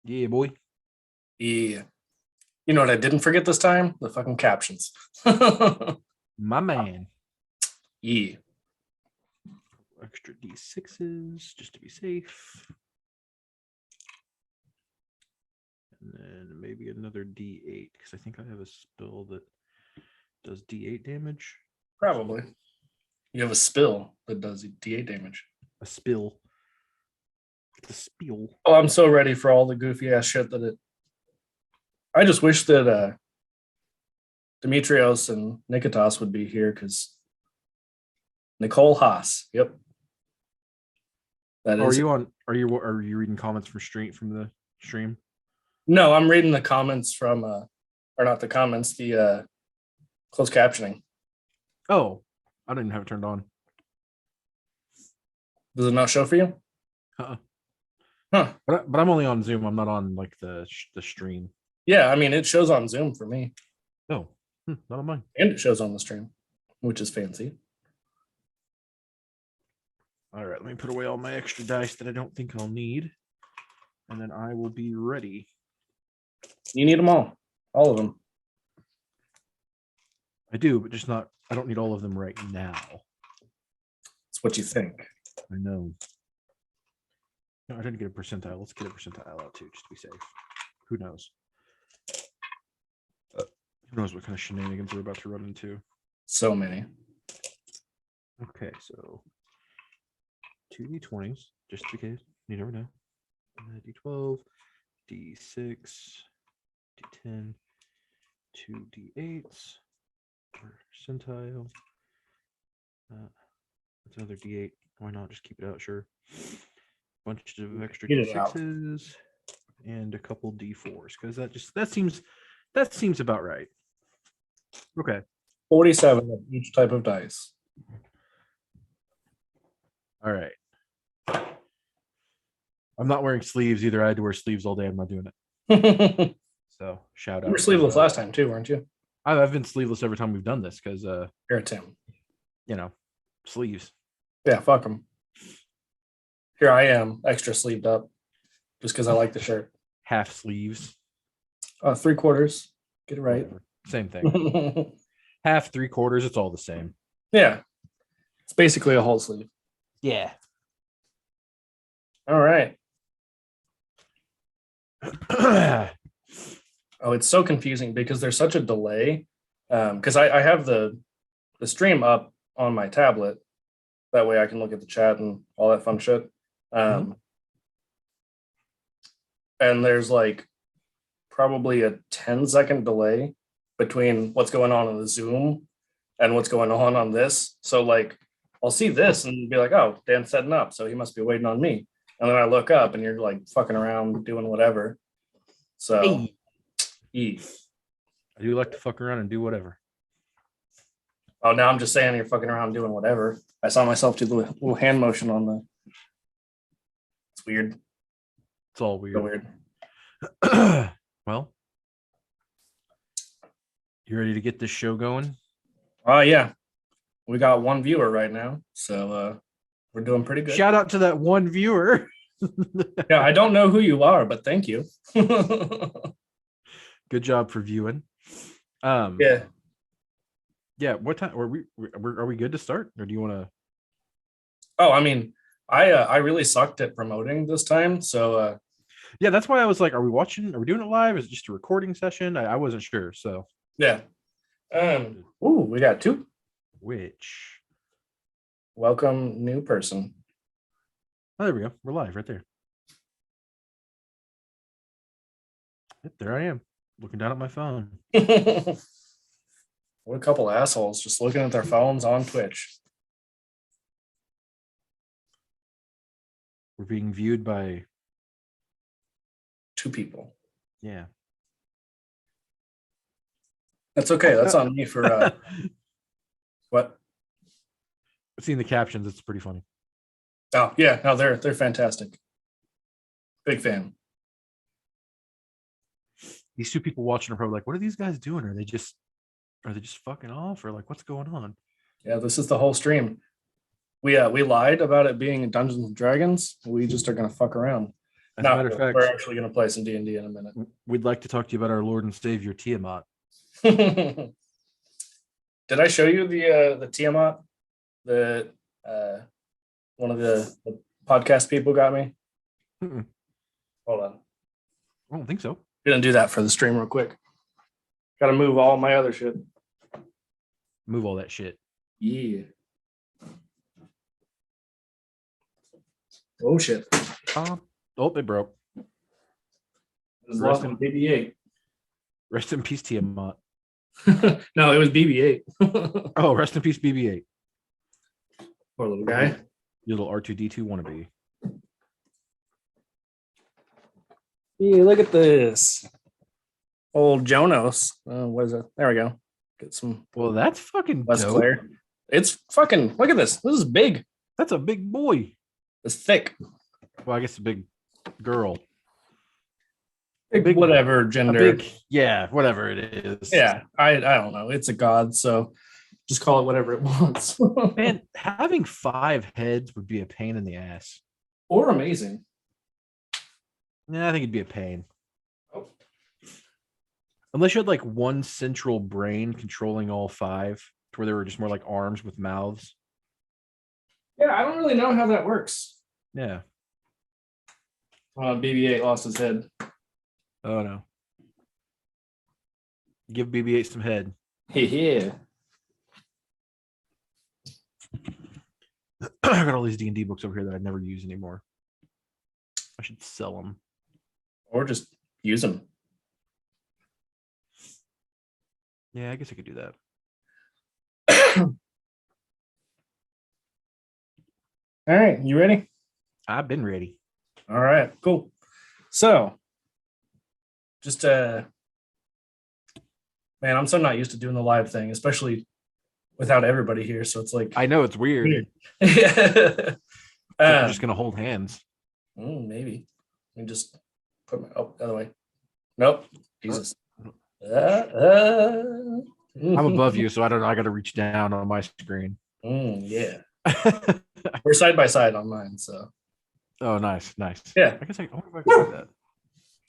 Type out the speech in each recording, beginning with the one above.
Yeah, boy. Yeah. You know what I didn't forget this time? The fucking captions. My man. Yeah. Extra D6s just to be safe. And then maybe another D8 because I think I have a spell that does D8 damage. Probably. You have a spill that does D8 damage. A spill. It's a spill. Oh, I'm so ready for all the goofy ass shit that it. I just wish that Demetrios and Nikitas would be here because Nicole Haas. Yep. That is. Are you reading comments from the stream? No, I'm reading the comments from or not the comments, the closed captioning. Oh, I didn't have it turned on. Does it not show for you? Huh. But I'm only on Zoom. I'm not on like the stream. Yeah, I mean it shows on Zoom for me. Oh, not on mine. And it shows on the stream, which is fancy. All right, let me put away all my extra dice that I don't think I'll need, and then I will be ready. You need them all of them. I do, but just not. I don't need all of them right now. It's what you think. I know. No, I didn't get a percentile. Let's get a percentile out too, just to be safe. Who knows? Who knows what kind of shenanigans we're about to run into? So many. Okay, so 2d20s, just in case. You never know. D12, D6, D10, 2d8s, percentile. That's another D8. Why not just keep it out? Sure. Bunch of extra D6s and a couple D4s because that seems about right. Okay. 47 of each type of dice. All right. I'm not wearing sleeves either. I had to wear sleeves all day. I'm not doing it. So shout out. You were sleeveless last time too, weren't you? I've been sleeveless every time we've done this because you're a Tim. You know, sleeves. Yeah, fuck them. Here I am, extra sleeved up, just because I like the shirt. Half sleeves. 3/4. Get it right. Whatever. Same thing. Half, 3/4. It's all the same. Yeah, it's basically a whole sleeve. Yeah. All right. Oh, it's so confusing because there's such a delay. Because I have the stream up on my tablet. That way I can look at the chat and all that fun shit. And there's like probably a 10-second delay between what's going on the Zoom and what's going on this. So like I'll see this and be like, oh, Dan's setting up, so he must be waiting on me. And then I look up and you're like fucking around doing whatever. So I do like to fuck around and do whatever. Oh, now I'm just saying you're fucking around doing whatever. I saw myself do the little hand motion on the. It's weird. It's all weird. So weird. Well, you ready to get this show going? Yeah. We got one viewer right now, so we're doing pretty good. Shout out to that one viewer. Yeah, I don't know who you are, but thank you. Good job for viewing. Yeah. Yeah, what time are we good to start, or do you want to? Oh, I mean, I really sucked at promoting this time, so yeah, that's why I was like, are we doing it live? Is it just a recording session? I wasn't sure, so yeah. We got 2. Which welcome new person. Oh, there we go. We're live right there. Yep, there I am, looking down at my phone. What a couple assholes just looking at their phones on Twitch. We're being viewed by 2 people. Yeah. That's okay. That's on me for what? I've seen the captions. It's pretty funny. Oh, yeah. No, they're fantastic. Big fan. These 2 people watching are probably like, what are these guys doing? Are they just fucking off, or like what's going on? Yeah, this is the whole stream. We lied about it being Dungeons and Dragons. We just are gonna fuck around. As a matter of we're fact, actually going to play some D&D in a minute. we'd like to talk to you about our Lord and Savior Tiamat. Did I show you the Tiamat? The one of the podcast people got me. Mm-mm. Hold on. I don't think so. Gonna do that for the stream real quick. Got to move all my other shit. Move all that shit. Yeah. Oh shit. Oh, it broke. It was lost in BB-8. Rest in peace, Tiamat. No, it was BB-8. Oh, rest in peace, BB-8. Poor little guy. You little R2D2 wannabe. Yeah, look at this. Old Jonas. What is it? There we go. Get some Well, that's fucking less dope. glare. It's fucking, look at this. This is big. That's a big boy. It's thick. Well, I guess a big girl. Big, whatever gender. Yeah, whatever it is. Yeah, I don't know. It's a god, so just call it whatever it wants. Man, having 5 heads would be a pain in the ass. Or amazing. Yeah, I think it'd be a pain. Oh. Unless you had like one central brain controlling all 5, to where they were just more like arms with mouths. Yeah, I don't really know how that works. Yeah. BB-8 lost his head. Oh no. Give BB-8 some head. Yeah. I got all these D&D books over here that I never use anymore. I should sell them. Or just use them. Yeah, I guess I could do that. All right, you ready? I've been ready. All right, cool. So, just man, I'm so not used to doing the live thing, especially without everybody here. So it's like I know it's weird. Yeah. We're just gonna hold hands. Maybe. Let me just put my the other way. Nope. Jesus. I'm above you, so I don't know. I got to reach down on my screen. Yeah. We're side by side on mine, so. Oh, nice. Yeah. I guess I wonder if I can do that.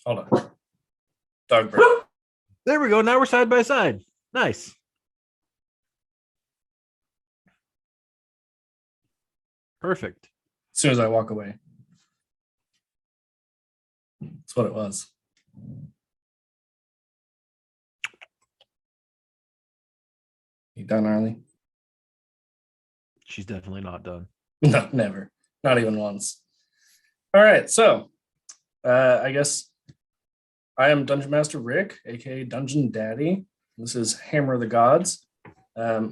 Hold on. Dog break. There we go. Now we're side by side. Nice. Perfect. As soon as I walk away. That's what it was. You done, Arlie? She's definitely not done. No, never. Not even once. All right, so I guess I am Dungeon Master Rick, aka Dungeon Daddy. This is Hammer of the Gods.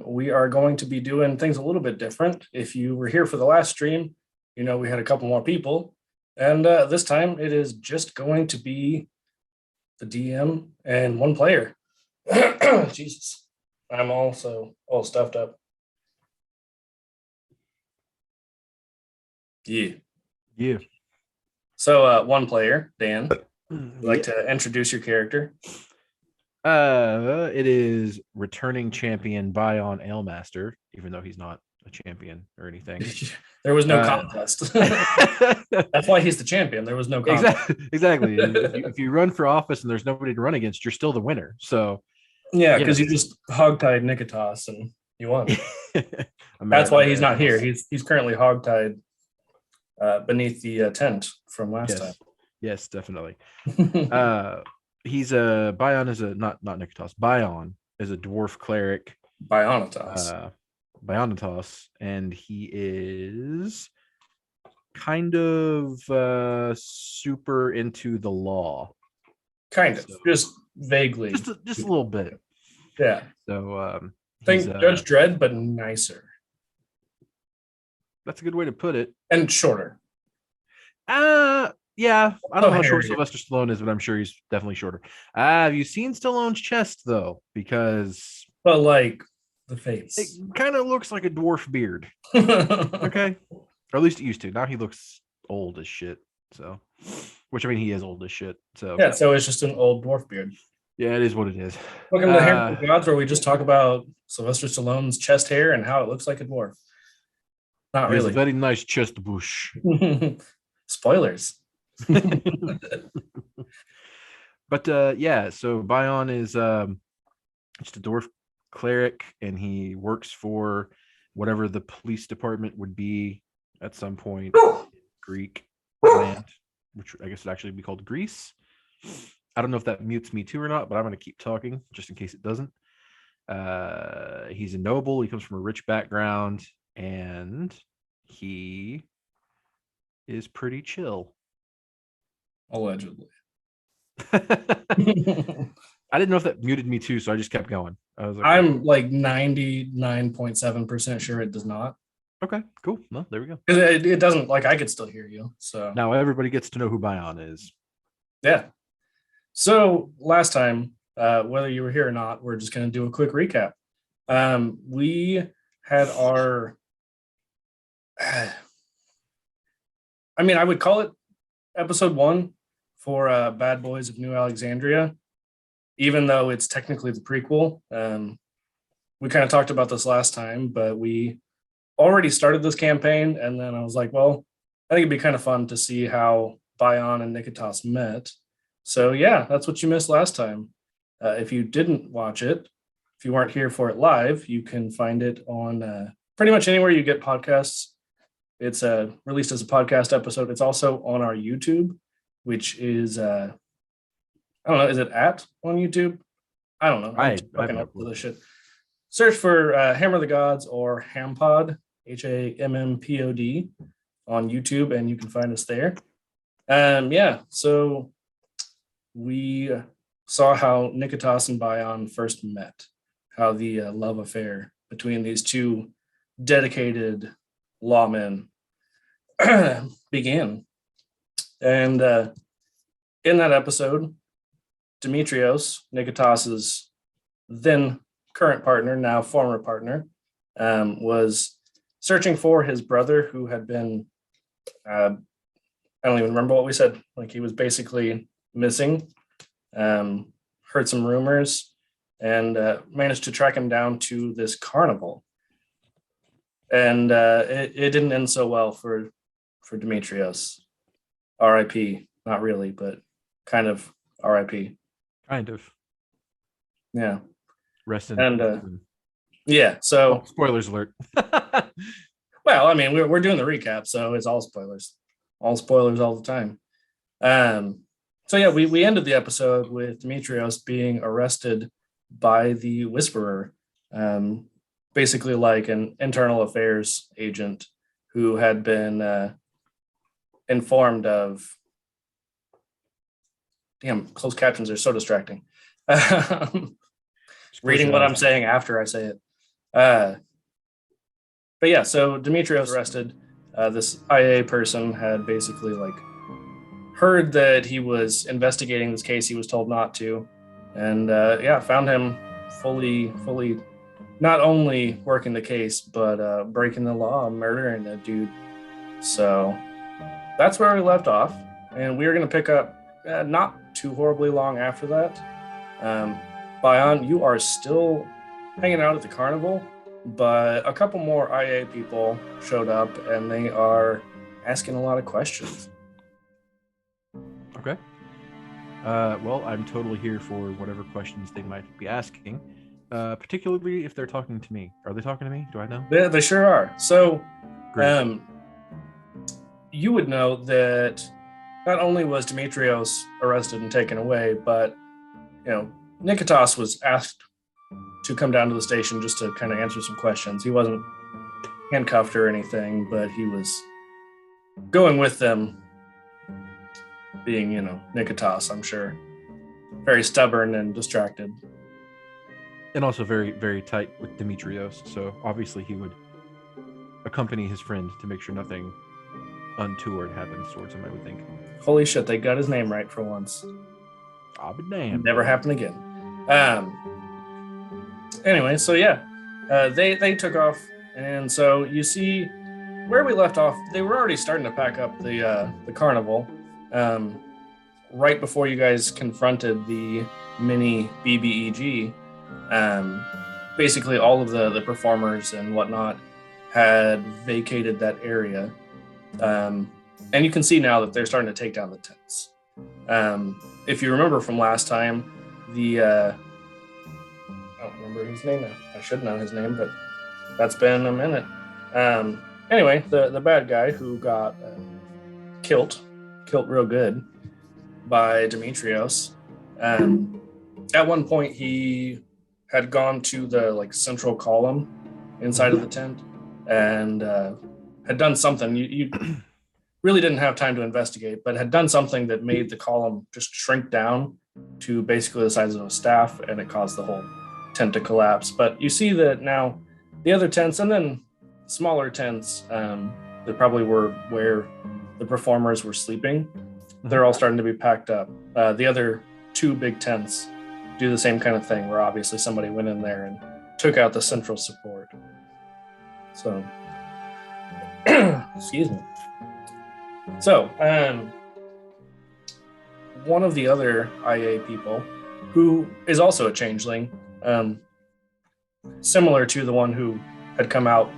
We are going to be doing things a little bit different. If you were here for the last stream, you know we had a couple more people. And this time it is just going to be the DM and one player. Jesus. I'm also all stuffed up. Yeah. So one player, Dan, would like to introduce your character? It is returning champion Bion Alemaster, even though he's not a champion or anything. There was no contest. That's why he's the champion. There was no contest. Exactly. If you run for office and there's nobody to run against, you're still the winner. So yeah, because you just hogtied Nikitas and you won. That's why he's not here. He's currently hogtied beneath the tent from last time. Yes, definitely. He's a Bion is a not Nikitas. Bion is a dwarf cleric. Bionitas, and he is kind of super into the law. Kind of, just vaguely, just a little bit. Yeah. So think Judge Dredd, but nicer. That's a good way to put it. And shorter. Yeah. I don't know how short Sylvester Stallone is, but I'm sure he's definitely shorter. Have you seen Stallone's chest though? Because but like the face, it kind of looks like a dwarf beard. Okay, or at least it used to. Now he looks old as shit. So, which I mean, he is old as shit. So yeah, so it's just an old dwarf beard. Yeah, it is what it is. Welcome to Hammer of the Gods, where we just talk about Sylvester Stallone's chest hair and how it looks like a dwarf. Not really. A very nice chest bush. Spoilers. But yeah, so Bion is just a dwarf cleric, and he works for whatever the police department would be at some point in Greek land, which I guess would actually be called Greece. I don't know if that mutes me too or not, but I'm going to keep talking just in case it doesn't. He's a noble. He comes from a rich background, and he is pretty chill. Allegedly. I didn't know if that muted me too, so I just kept going. I was like, I'm like 99.7% sure it does not. Okay, cool. Well, there we go. It doesn't, like, I could still hear you. So now everybody gets to know who Bion is. Yeah. So last time, whether you were here or not, we're just going to do a quick recap. We had our, I mean, I would call it episode 1 for Bad Boys of New Alexandria, even though it's technically the prequel. We kind of talked about this last time, but we already started this campaign, and then I was like, well, I think it'd be kind of fun to see how Bion and Nikitas met. So yeah, that's what you missed last time. If you didn't watch it, if you weren't here for it live, you can find it on pretty much anywhere you get podcasts. It's released as a podcast episode. It's also on our YouTube, which is I don't know, is it on YouTube? I don't know. I fucking up with this shit. Search for Hammer the Gods or Hampod, HAMMPOD, on YouTube, and you can find us there. Yeah, so we saw how Nikitas and Bion first met, how the love affair between these two dedicated lawmen began. And in that episode, Demetrios, Nikitas's then current partner, now former partner, was searching for his brother who had been, I don't even remember what we said. Like, he was basically missing, heard some rumors, and managed to track him down to this carnival. And it didn't end so well for Demetrios. R.I.P. Not really, but kind of R.I.P. Kind of. Yeah. Rest in and yeah. So spoilers alert. Well, I mean, we're doing the recap, so it's all spoilers all the time. So yeah, we ended the episode with Demetrios being arrested by the Whisperer, basically like an internal affairs agent who had been informed of. Damn, closed captions are so distracting. Reading what I'm saying after I say it. But yeah, so Demetrios arrested. This IA person had basically like heard that he was investigating this case. He was told not to, and yeah, found him fully not only working the case, but breaking the law, murdering a dude. So that's where we left off, and we are going to pick up not too horribly long after that. Bion, you are still hanging out at the carnival, but a couple more IA people showed up, and they are asking a lot of questions. Okay. Well, I'm totally here for whatever questions they might be asking, particularly if they're talking to me. Are they talking to me? Do I know? They sure are. So, Great. You would know that not only was Demetrios arrested and taken away, but, you know, Nikitas was asked to come down to the station just to kind of answer some questions. He wasn't handcuffed or anything, but he was going with them, being, you know, Nikitas, I'm sure. Very stubborn and distracted. And also very, very tight with Demetrios. So obviously he would accompany his friend to make sure nothing untoward happens towards him, I would think. Holy shit, they got his name right for once. I'll be damned. Never happen again. Anyway, so yeah, they took off, and so you see where we left off. They were already starting to pack up the carnival, right before you guys confronted the mini BBEG. Basically, all of the performers and whatnot had vacated that area. And you can see now that they're starting to take down the tents. If you remember from last time, I don't remember his name now. I should know his name, but that's been a minute. Anyway, the bad guy who got killed real good by Demetrios. At one point, he had gone to the central column inside of the tent and had done something. You really didn't have time to investigate, but had done something that made the column just shrink down to basically the size of a staff, and it caused the whole tent to collapse. But you see that now the other tents, and then smaller tents that probably were where the performers were sleeping, they're all starting to be packed up. The other two big tents do the same kind of thing, where obviously somebody went in there and took out the central support. So, excuse me. So, one of the other IA people, who is also a changeling, similar to the one who had come out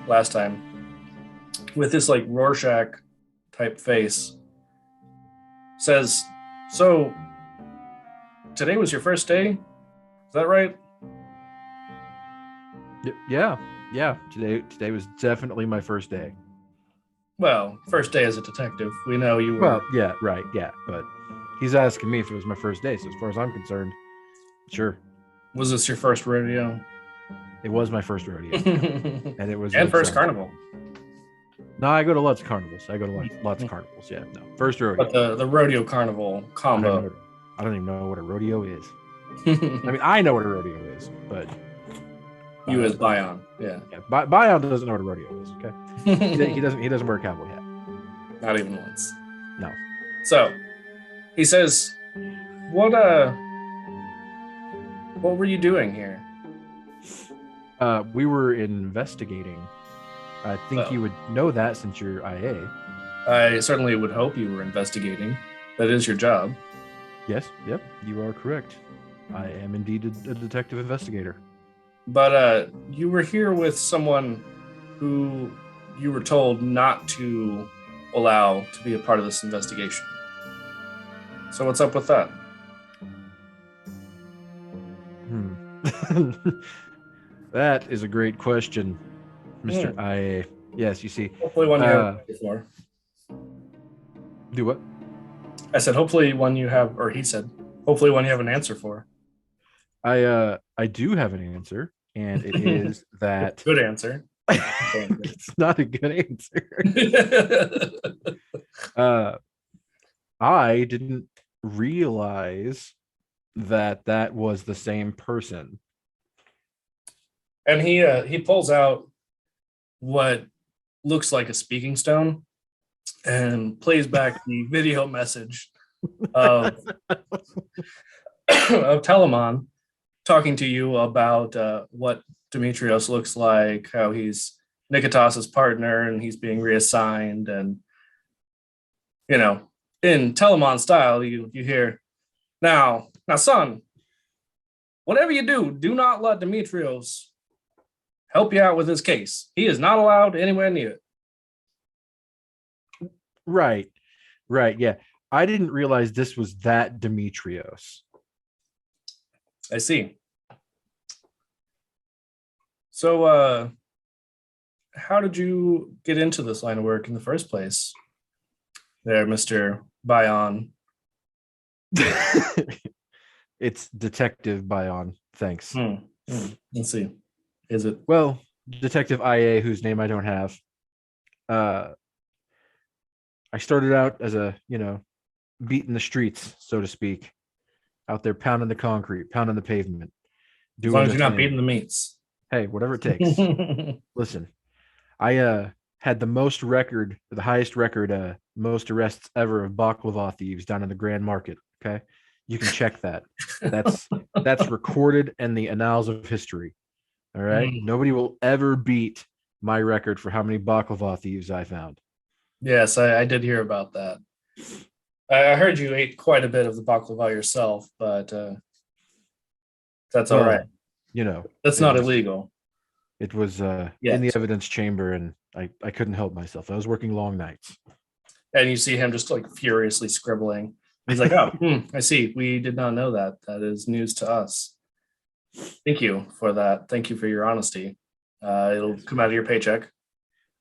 last time, with this Rorschach type face, says, "So, today was your first day? Is that right?" Yeah. Today was definitely my first day. Well, first day as a detective. We know you were. Well, yeah, right, yeah. But he's asking me if it was my first day. So as far as I'm concerned, sure. Was this your first rodeo? It was my first rodeo, and it was and first carnival. No, I go to lots of carnivals. Lots of carnivals. Yeah, no, first rodeo. But the rodeo carnival combo. I don't even know what a rodeo is. I mean, I know what a rodeo is, but you as Bion, yeah. Bion doesn't know what a rodeo is. Okay, he doesn't wear a cowboy hat. Not even once. No. So he says, "What were you doing here?" We were investigating. I think you would know that since you're IA. I certainly would hope you were investigating. That is your job. Yes, yep, you are correct. I am indeed a detective investigator. But you were here with someone who you were told not to allow to be a part of this investigation. So what's up with that? That is a great question, Mr. IA. Yes, you see. Hopefully one you have before. Do what? I said, hopefully one you have, or he said, hopefully one you have an answer for. I do have an answer, and it is that good answer. It's not a good answer. I didn't realize that was the same person. And he pulls out what looks like a speaking stone and plays back the video message of Telemon talking to you about what Demetrios looks like, how he's Nikitas's partner and he's being reassigned. And, in Telemon style, you hear, now, son, whatever you do not let Demetrios help you out with this case. He is not allowed anywhere near it. Right, yeah. I didn't realize this was that Demetrios. I see. So, how did you get into this line of work in the first place? There, Mr. Bion. It's Detective Bion. Thanks. Let's see. Is it? Well, Detective IA, whose name I don't have. I started out as a, beating the streets, so to speak, out there pounding the concrete, pounding the pavement. As long as you're not beating the meats. Hey, whatever it takes. Listen, I had the highest record, most arrests ever of Baklava thieves down in the Grand Market. Okay, you can check that. That's recorded in the annals of history. All right, nobody will ever beat my record for how many Baklava thieves I found. Yes, I did hear about that. I heard you ate quite a bit of the baklava yourself, but that's all right. That's not illegal. It was in the evidence chamber, and I couldn't help myself. I was working long nights. And you see him just like furiously scribbling. He's like, oh, I see. We did not know that. That is news to us. Thank you for that. Thank you for your honesty. It'll come out of your paycheck.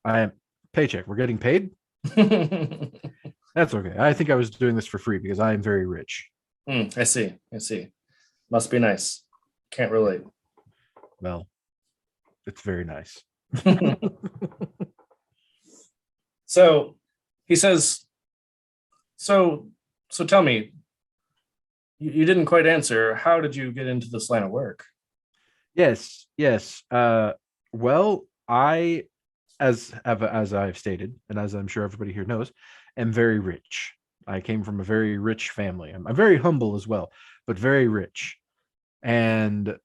I am paycheck. We're getting paid. That's okay. I think I was doing this for free because I am very rich. I see. I see. Must be nice. Can't relate. Well, it's very nice. So he says, so tell me, you didn't quite answer. How did you get into this line of work? Yes. Well, I, as I've stated, and as I'm sure everybody here knows, am very rich. I came from a very rich family. I'm very humble as well, but very rich. And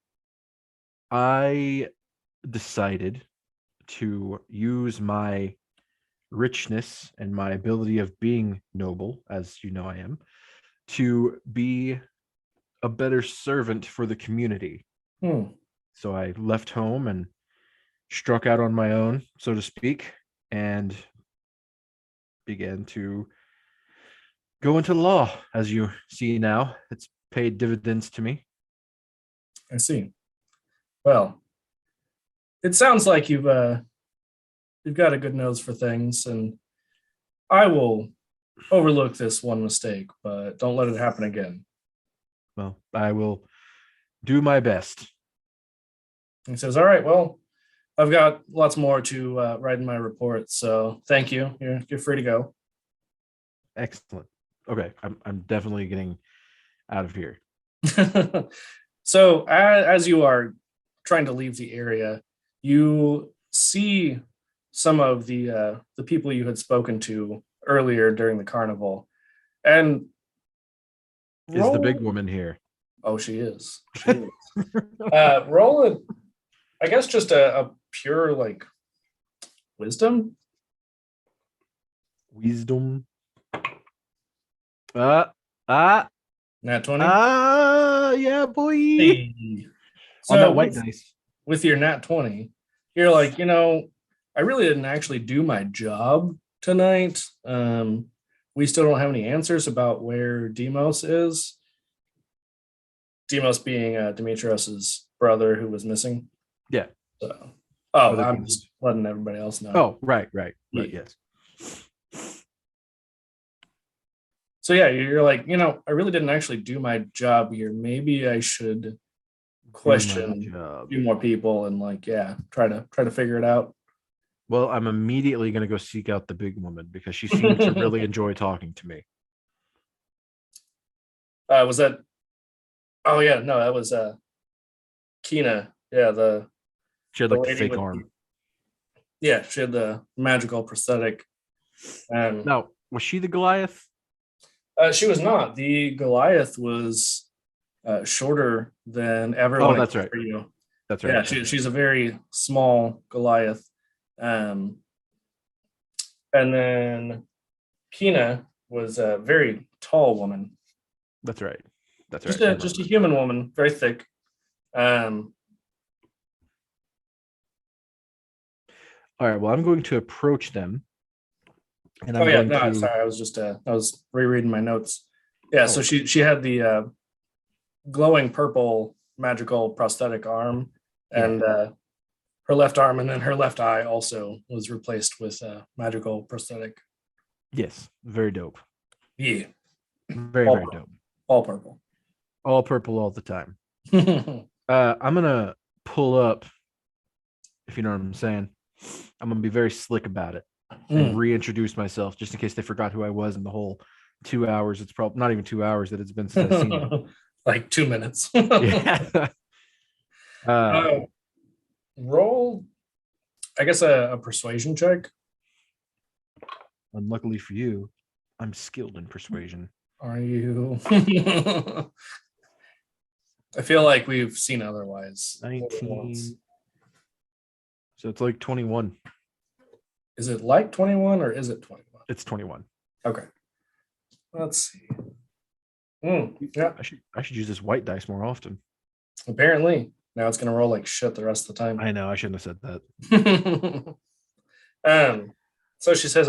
I decided to use my richness and my ability of being noble, as you know I am, to be a better servant for the community. So I left home and struck out on my own, so to speak, and began to go into law. As you see now, it's paid dividends to me. I see. Well, it sounds like you've got a good nose for things, and I will overlook this one mistake, but don't let it happen again. Well, I will do my best. He says, all right, well, I've got lots more to write in my report, so thank you. You're free to go. Excellent. Okay, I'm definitely getting out of here. So as you are trying to leave the area, you see some of the people you had spoken to earlier during the carnival, and Is the big woman here? Oh, she is. She is. Roll it. I guess just a pure like wisdom. Wisdom. Nat 20. Yeah, boy. Hey. On that white dice. With your nat 20, you're like, I really didn't actually do my job tonight. We still don't have any answers about where Deimos is. Deimos being Demetrius's brother who was missing. Yeah. So, I'm just letting everybody else know. Oh, right, yes. So yeah, you're like, I really didn't actually do my job here. Maybe I should question a few more people and try to figure it out. Well, I'm immediately going to go seek out the big woman because she seemed to really enjoy talking to me. Was that? Oh yeah, no, that was Kina. Yeah, she had like the fake arm. Yeah, she had the magical prosthetic. Now, was she the Goliath? She was not. The Goliath was shorter than everyone. Oh, that's right. For you. That's right. Yeah, she's a very small Goliath. And then Kina was a very tall woman. That's right. Just a human woman, very thick. All right. Well, I'm going to approach them. And sorry. I was rereading my notes. Yeah. So she had the glowing purple magical prosthetic arm, and her left arm, and then her left eye also was replaced with a magical prosthetic. Yes. Very dope. Yeah. Very dope. All purple. All purple all the time. I'm gonna pull up, if you know what I'm saying. I'm gonna be very slick about it and reintroduce myself just in case they forgot who I was in the whole 2 hours. It's probably not even 2 hours that it's been since I've seen them. Like 2 minutes. Yeah. Roll, I guess, a persuasion check. Unluckily for you, I'm skilled in persuasion. Are you? I feel like we've seen otherwise. 19. So it's like 21. Is it like 21 or is it 21? It's 21. Okay. Let's see. Yeah. I should use this white dice more often. Apparently. Now it's going to roll like shit the rest of the time. I know. I shouldn't have said that. So she says,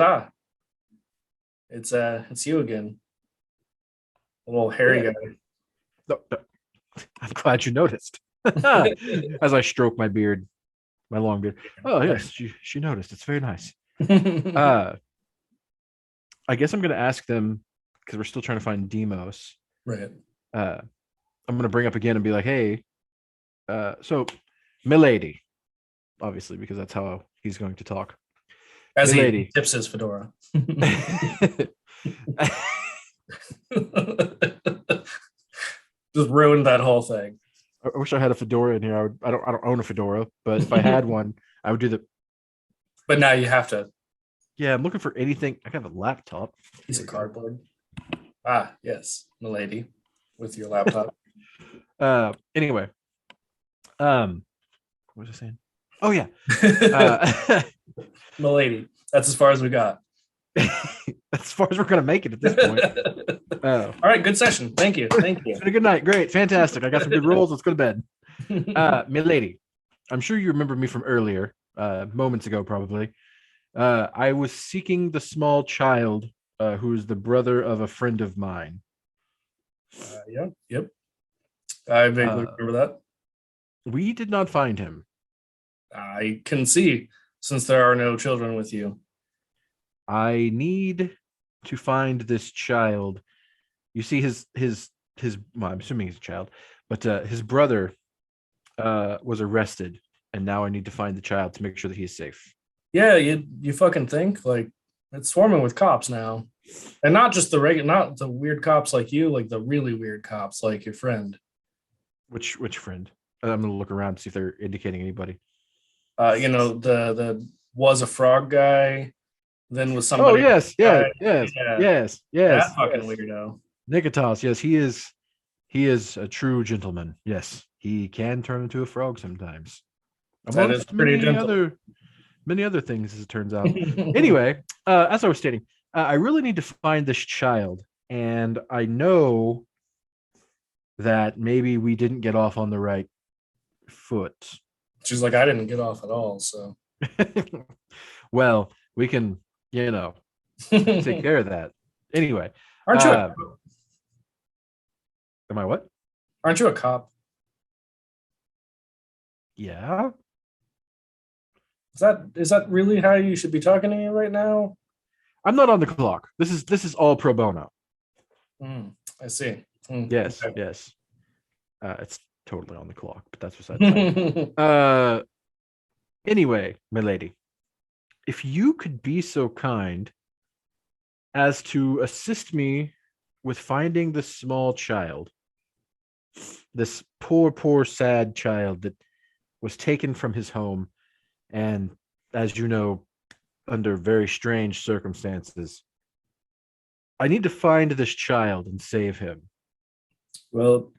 it's you again, little hairy Yeah. guy. No, no. I'm glad you noticed. As I stroke my beard, my long beard. Oh yes, she noticed. It's very nice. I guess I'm gonna ask them because we're still trying to find Deimos. Right. I'm gonna bring up again and be like, hey, so milady, obviously, because that's how he's going to talk. As he Milady. tips his fedora. Just ruined that whole thing. I wish I had a fedora in here. I don't own a fedora, but if I had one, I would do the. But now you have to. Yeah, I'm looking for anything. I have a laptop. Piece of cardboard. Ah, yes, milady, with your laptop. Anyway, what was I saying? Oh yeah, milady. That's as far as we got. as far as we're gonna make it at this point. All right, good session. Thank you. Thank you. It's been a good night. Great, fantastic. I got some good rolls. Let's go to bed. Milady, I'm sure you remember me from earlier, moments ago, probably. I was seeking the small child who is the brother of a friend of mine. Yeah, yep. I vaguely remember that. We did not find him. I can see, since there are no children with you. I need to find this child. You see, his. Well, I'm assuming he's a child, but his brother was arrested, and now I need to find the child to make sure that he's safe. Yeah, you fucking think like it's swarming with cops now, and not just not the weird cops like you, like the really weird cops like your friend. Which friend? I'm gonna look around to see if they're indicating anybody. The was a frog guy, then was somebody. Oh yes, guy. yes. That fucking weirdo. Nikitas, yes, he is. He is a true gentleman. Yes, he can turn into a frog sometimes. That is pretty gentle. Many other things, as it turns out. Anyway, as I was stating, I really need to find this child, and I know that maybe we didn't get off on the right foot. She's like, I didn't get off at all, so. Well, we can, take care of that. Anyway, aren't you? Am I what? Aren't you a cop? Yeah. Is that really how you should be talking to me right now? I'm not on the clock. This is all pro bono. I see. Yes, okay. Yes. It's totally on the clock, but that's beside the point. Anyway, my lady, if you could be so kind as to assist me with finding this small child, this poor, sad child that was taken from his home, and as you know, under very strange circumstances. I need to find this child and save him. Well,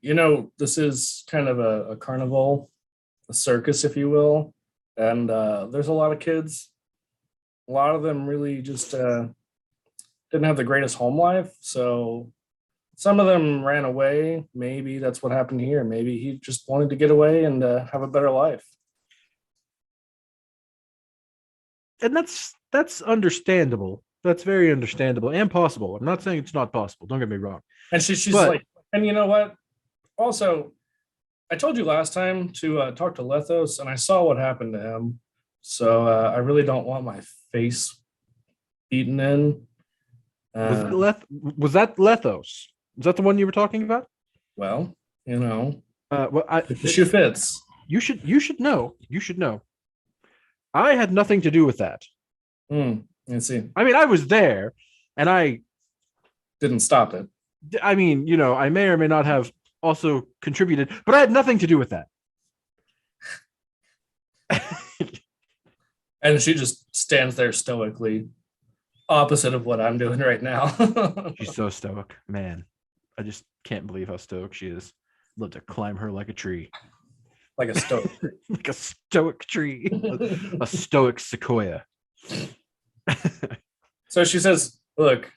this is kind of a carnival, a circus, if you will. And there's a lot of kids. A lot of them really just didn't have the greatest home life. So some of them ran away. Maybe that's what happened here. Maybe he just wanted to get away and have a better life. And that's understandable. That's very understandable and possible. I'm not saying it's not possible. Don't get me wrong. And she's like, and you know what? Also, I told you last time to talk to Lethos, and I saw what happened to him. So I really don't want my face beaten in. Was that Lethos? Is that the one you were talking about? Well, the shoe shoe fits. You should know. You should know. I had nothing to do with that. I see. I mean, I was there, and I didn't stop it. I mean, I may or may not have also contributed, but I had nothing to do with that. And she just stands there stoically, opposite of what I'm doing right now. She's so stoic, man. I just can't believe how stoic she is. I'd love to climb her like a tree. Like a stoic tree. Like a stoic tree. A stoic sequoia. So she says, look,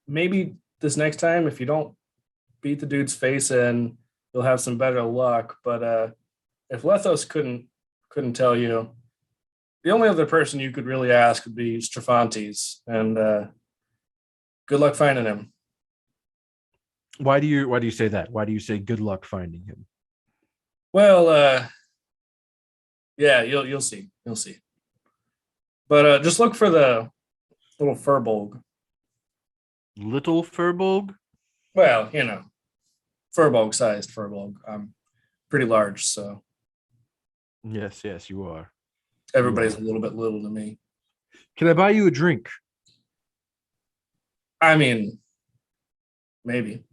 maybe this next time, if you don't beat the dude's face in, you'll have some better luck. But if Lethos couldn't tell you, The only other person you could really ask would be Strafantes, and good luck finding him. Why do you say that? Why do you say good luck finding him? Well, yeah, you'll see. You'll see. But just look for the little furbolg. Little Furbolg? Well, furbolg-sized furbolg. I'm pretty large, so Yes, you are. everybody's a little bit little to me. Can I buy you a drink? I mean, maybe.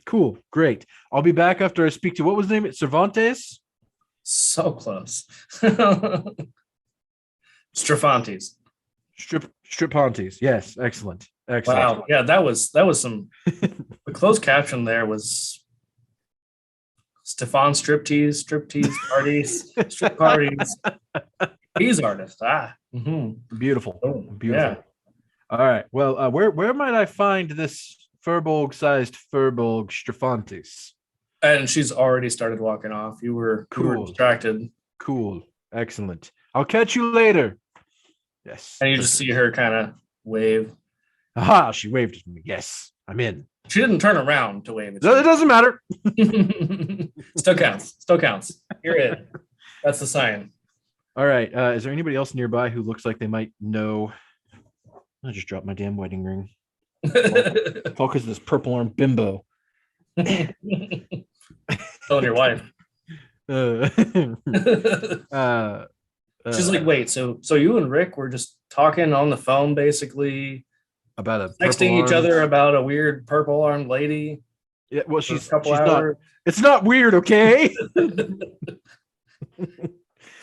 Cool, great. I'll be back after I speak to what was the name? Cervantes? So close. Strafantes. Stripontes. Yes, excellent. Wow. Yeah, that was some. The closed caption there was Stefan striptease parties, strip parties. He's artist. Beautiful. Oh, Beautiful. yeah. All right. Well, where might I find this Furbolg-sized Furbolg Strifontes? And she's already started walking off. You were distracted. Cool. Excellent. I'll catch you later. Yes. And you just see her kind of wave. Aha, she waved at me. Yes, I'm in. She didn't turn around to wave at It doesn't matter. you. Still counts. You're in. That's the sign. All right. Is there anybody else nearby who looks like they might know? I just dropped my damn wedding ring. All because of this purple arm bimbo. Telling your wife. She's like, wait, so you and Rick were just talking on the phone, basically about a texting each other about a weird purple armed lady. Yeah, well, she's hours. not. It's not weird, okay? What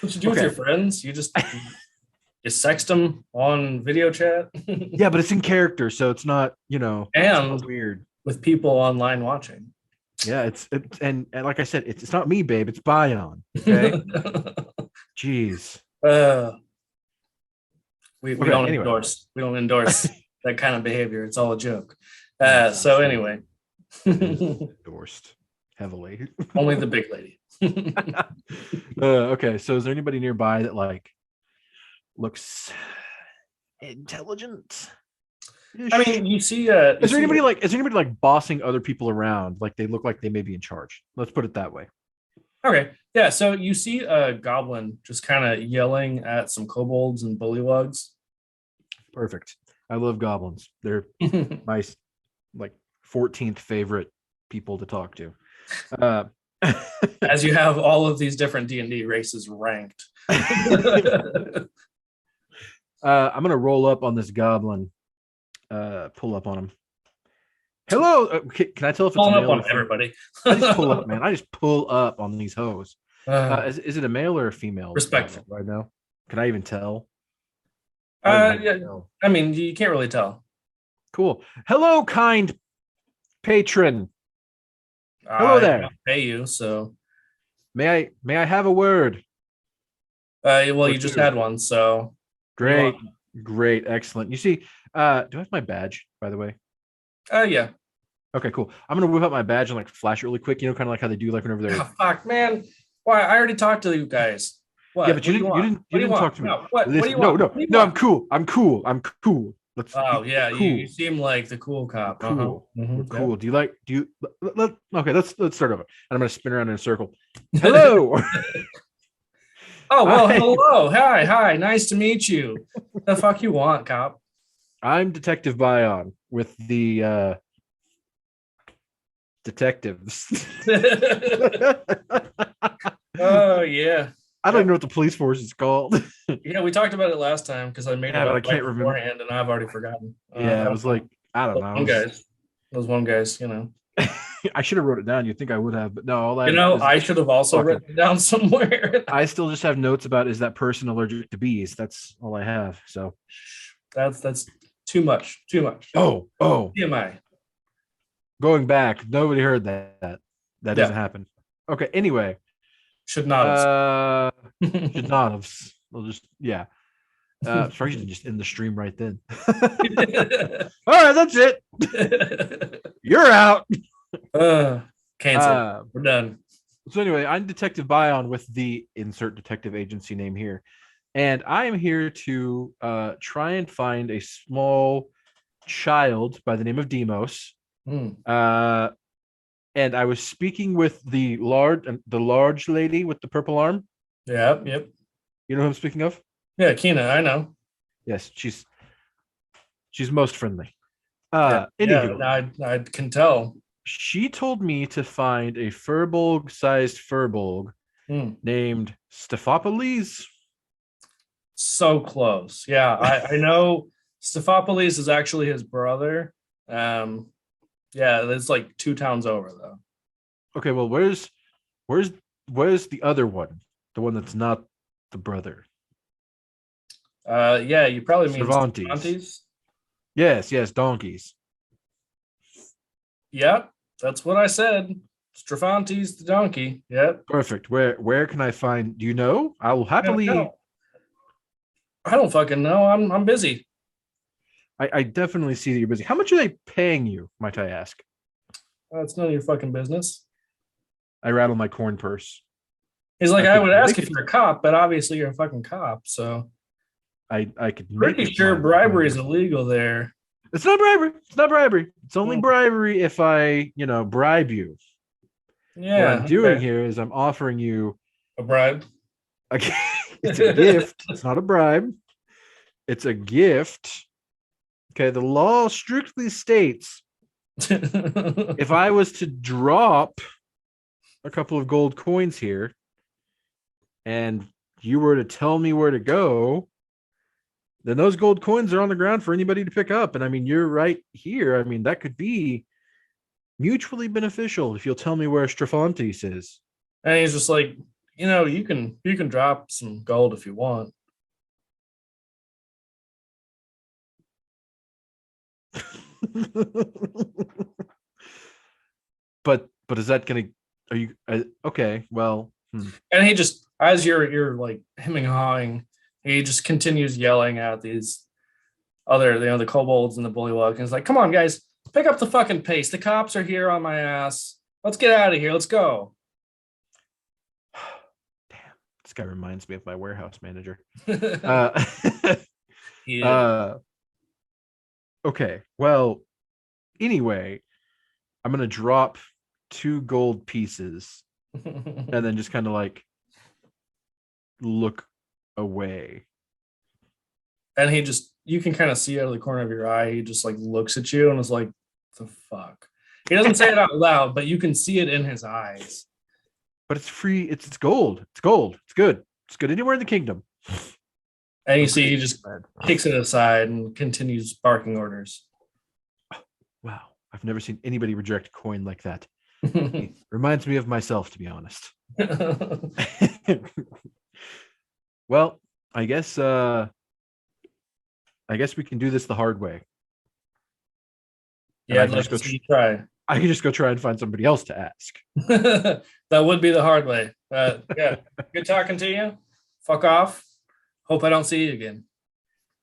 you do with your friends? You sext them on video chat. Yeah, but it's in character, so it's not, and it's not weird with people online watching. Yeah, it's and like I said, it's not me, babe. It's Bion. Okay. Jeez. We don't endorse. We don't endorse that kind of behavior. It's all a joke. So anyway, endorsed heavily. Only the big lady. Okay, so is there anybody nearby that like looks intelligent? I mean, you see. Is there anybody like bossing other people around? Like they look like they may be in charge. Let's put it that way. Okay, yeah. So you see a goblin just kind of yelling at some kobolds and bullywugs. Perfect. I love goblins. They're my like 14th favorite people to talk to. As you have all of these different D&D races ranked. I'm gonna roll up on this goblin. Pull up on him. Hello. Can I tell if it's a male up on everybody? I just pull up, man. I just pull up on these hoes. Is it a male or a female? Respectful. Right now. Can I even tell? Yeah. I mean, you can't really tell. Cool. Hello, kind patron. Hello there. I pay you, so may I have a word? Well, you just had one, so great, excellent. You see, do I have my badge, by the way? Yeah. Okay, cool. I'm gonna whip out my badge and like flash it really quick. You know, kind of like how they do like whenever they're. Oh, fuck, man! Why? I already talked to you guys. What? Yeah, but you didn't talk to me. No, what do you want? No, I'm cool. Let's. Oh yeah, cool. you seem like the cool cop. Cool. Mm-hmm. Cool. Yeah. Okay, let's start over. And I'm gonna spin around in a circle. Hello. Oh well, hello. Hi. Nice to meet you. The fuck you want, cop? I'm Detective Bion with the detectives. Oh yeah. I don't even know what the police force is called. Yeah, we talked about it last time because I made it up but I can't remember beforehand, and I've already forgotten. Yeah, it was like I don't know. Those one guys, you know. I should have wrote it down. You think I would have, but no. All that I should have also written it down somewhere. I still just have notes about is that person allergic to bees? That's all I have. So that's too much. Too much. Oh. TMI. Going back, nobody heard that. That doesn't happen. Okay. Anyway. Should not have. Should not have. We'll just sorry, you just end the stream right then. All right, that's it. You're out. Cancel. We're done. So anyway, I'm Detective Bion with the insert detective agency name here. And I am here to try and find a small child by the name of Deimos. And I was speaking with the large lady with the purple arm. Yep. You know who I'm speaking of? Yeah, Kina, I know. Yes, she's most friendly. Yeah, Anywho, I can tell. she told me to find a furbolg-sized furbolg named Stephopoulos. So close. Yeah, I know Stephopoulos is actually his brother. Yeah, it's like 2 towns over though. Okay, well, where's the other one? The one that's not the brother. Yeah, you probably mean Cervantes. Cervantes. Yes, donkeys. Yep, that's what I said. Cervantes the donkey. Yep. Perfect. Where can I find? Do you know? I will happily. I don't fucking know. I'm busy. I definitely see that you're busy. How much are they paying you, might I ask? It's none of your fucking business. I rattle my corn purse. He's like, I would ask if you're a cop, but obviously you're a fucking cop. So I could pretty sure bribery is illegal there. It's not bribery. It's not bribery. It's only bribery if I, bribe you. Yeah. What I'm doing here is I'm offering you a bribe. It's a gift. It's not a bribe. It's a gift. Okay, the law strictly states if I was to drop a couple of gold coins here and you were to tell me where to go, then those gold coins are on the ground for anybody to pick up. And I mean, you're right here. I mean, that could be mutually beneficial if you'll tell me where Strophantes is. And he's just like, you can drop some gold if you want. but is that gonna? Are you okay? Well, and he just, as you're like hemming and hawing, he just continues yelling at these other, the kobolds and the bullywug, and he's like, "Come on, guys, pick up the fucking pace. The cops are here on my ass. Let's get out of here. Let's go." Damn, this guy reminds me of my warehouse manager. Okay, well, anyway, I'm gonna drop 2 gold pieces and then just kind of like look away. And he just, you can kind of see out of the corner of your eye, he just like looks at you and is like, the fuck. He doesn't say it out loud, but you can see it in his eyes. But it's free. It's gold. It's gold. It's good. It's good anywhere in the kingdom. And you see he just kicks it aside and continues barking orders. Wow. I've never seen anybody reject a coin like that. It reminds me of myself, to be honest. Well, I guess we can do this the hard way. Yeah, I'd like to see you try. I can just go try and find somebody else to ask. That would be the hard way. Yeah, good talking to you. Fuck off. Hope I don't see you again.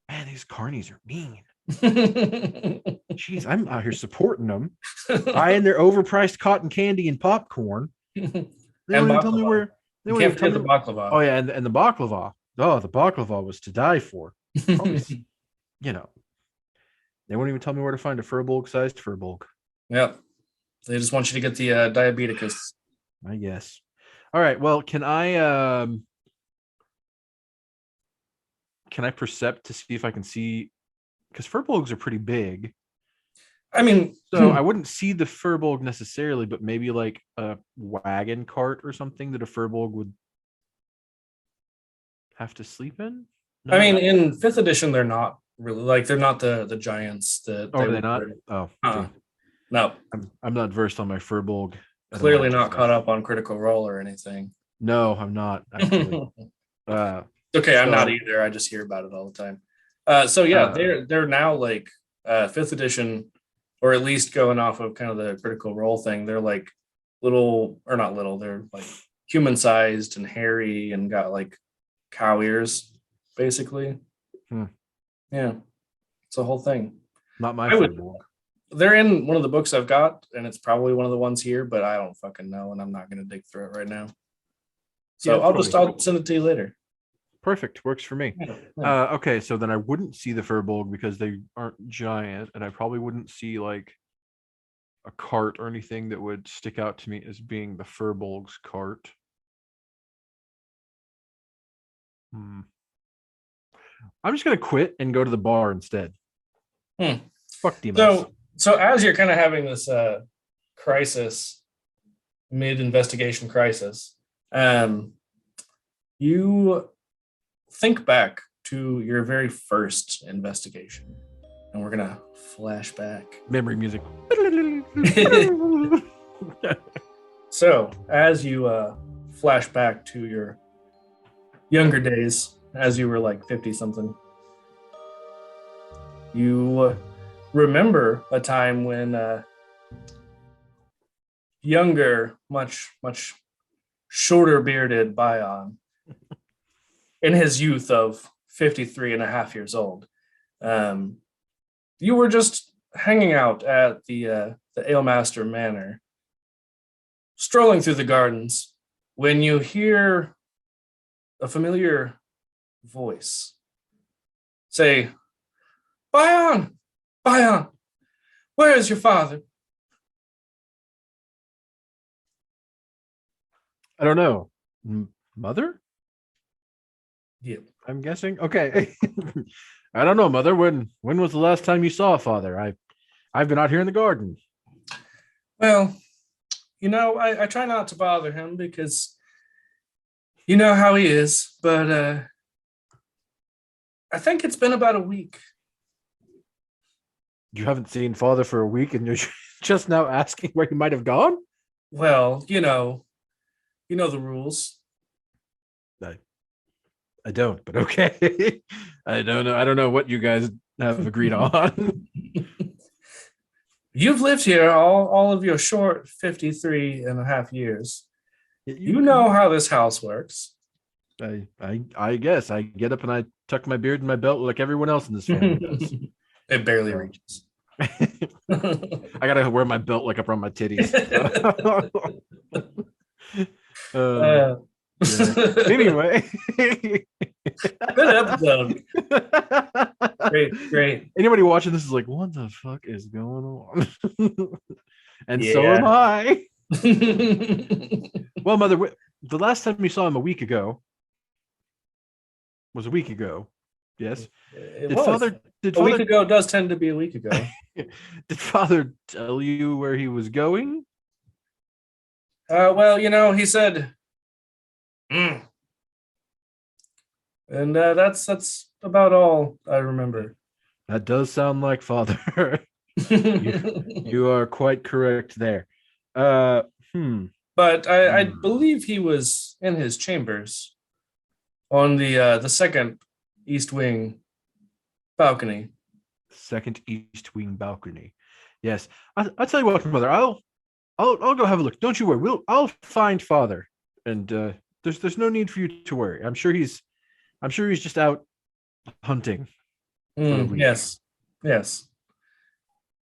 Man, these carnies are mean. Jeez, I'm out here supporting them, buying their overpriced cotton candy and popcorn. They don't even tell me where. They can't forget the baklava. Oh yeah, and the baklava. Oh, the baklava was to die for. Probably, they won't even tell me where to find a furbolg-sized furbolg. Yep. They just want you to get the diabeticus. I guess. All right. Well, can I percept to see if I can see, because furbolgs are pretty big. I mean, so I wouldn't see the furbolg necessarily, but maybe like a wagon cart or something that a furbolg would have to sleep in. No, I mean, in 5th edition, they're not really, like, they're not the giants that. Oh, they're not. Oh, no. I'm not versed on my furbolg. Clearly not caught up on Critical Role or anything. No, I'm not. Actually. Okay, I'm not either. I just hear about it all the time. So yeah, they're now like 5th edition, or at least going off of kind of the Critical Role thing. They're like little, or not little. They're like human-sized and hairy and got like cow ears, basically. Yeah, it's a whole thing. Not my furbolg. They're in one of the books I've got, and it's probably one of the ones here, but I don't fucking know, and I'm not going to dig through it right now. So yeah, I'll send it to you later. Perfect. Works for me. Yeah. Okay, so then I wouldn't see the Furbolg because they aren't giant, and I probably wouldn't see like a cart or anything that would stick out to me as being the Furbolg's cart. I'm just gonna quit and go to the bar instead. Fuck Deimos. So as you're kind of having this crisis, mid-investigation crisis, you think back to your very first investigation, and we're gonna flash back. Memory music. So as you flash back to your younger days, as you were like 50 something, you remember a time when younger, much shorter bearded Bion, in his youth of 53 and a half years old, you were just hanging out at the Alemaster Manor, strolling through the gardens, when you hear a familiar voice say, Bion, Bion, where is your father? I don't know. Mother? Yeah. I'm guessing. Okay. I don't know, Mother. When was the last time you saw father? I've been out here in the garden. Well, I try not to bother him because you know how he is, but I think it's been about a week. You haven't seen father for a week and you're just now asking where he might have gone? Well, you know the rules. I don't, but okay. I don't know. I don't know what you guys have agreed on. You've lived here all of your short 53 and a half years. You know how this house works. I guess I get up and I tuck my beard in my belt like everyone else in this family does. It barely reaches. I gotta wear my belt like up around my titties. Yeah. Anyway, Good episode. Great. Anybody watching this is like, what the fuck is going on? And so am I. Well, Mother, the last time you saw him a week ago was a week ago. Yes. Did Father week ago does tend to be a week ago. Did Father tell you where he was going? Well, he said, and that's about all I remember. That does sound like Father. You are quite correct there. But I believe he was in his chambers on the second east wing balcony. Second east wing balcony. Yes, I'll tell you what, Mother. I'll go have a look. Don't you worry. I'll find Father, and there's no need for you to worry. I'm sure he's just out hunting. Yes.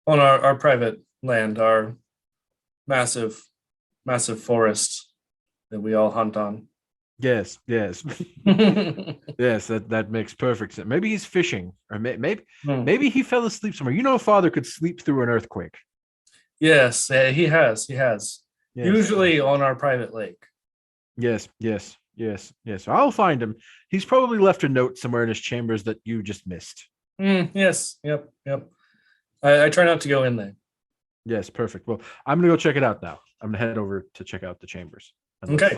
On our private land, our massive forest that we all hunt on. Yes. Yes, that makes perfect sense. Maybe he's fishing, or maybe he fell asleep somewhere. Father could sleep through an earthquake. Yes, he has. Yes. Usually on our private lake. Yes. I'll find him. He's probably left a note somewhere in his chambers that you just missed. Yes. Yep. I try not to go in there. Yes, perfect. Well, I'm gonna go check it out now. I'm gonna head over to check out the chambers. Okay.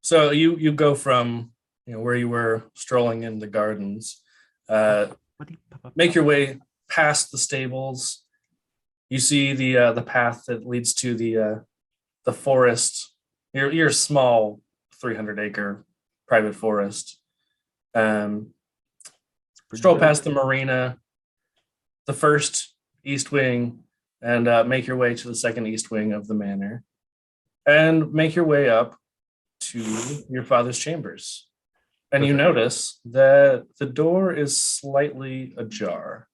So you go from where you were strolling in the gardens, make your way past the stables. You see the path that leads to the forest. Your small 300-acre private forest. Stroll past the marina, the first east wing, and make your way to the second east wing of the manor, and make your way up to your father's chambers. And you notice that the door is slightly ajar.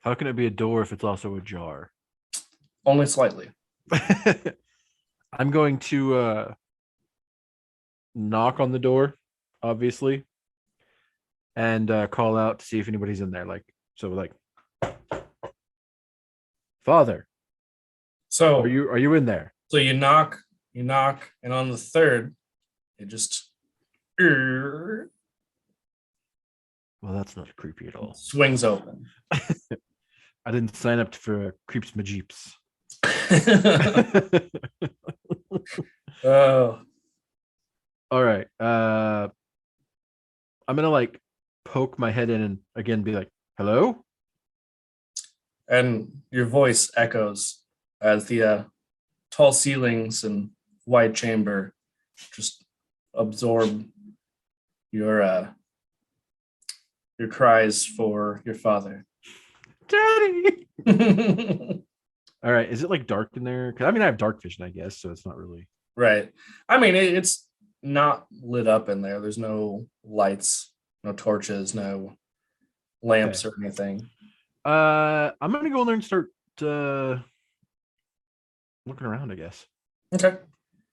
How can it be a door if it's also ajar? Only slightly. I'm going to knock on the door, obviously, and call out to see if anybody's in there. Like, Father, So are you in there? so you knock, and on the third, it just Well, that's not creepy at all. swings open. I didn't sign up for creeps my jeeps. Oh, All right. I'm gonna like poke my head in and again be like, "Hello." and your voice echoes as the tall ceilings and wide chamber just absorb your cries for your father. Daddy. All right. Is it like dark in there? Because I mean, I have dark vision, I guess, so it's not really. Right. I mean, it's not lit up in there. There's no lights, no torches, no lamps or anything. I'm gonna go in there and start looking around, I guess. Okay.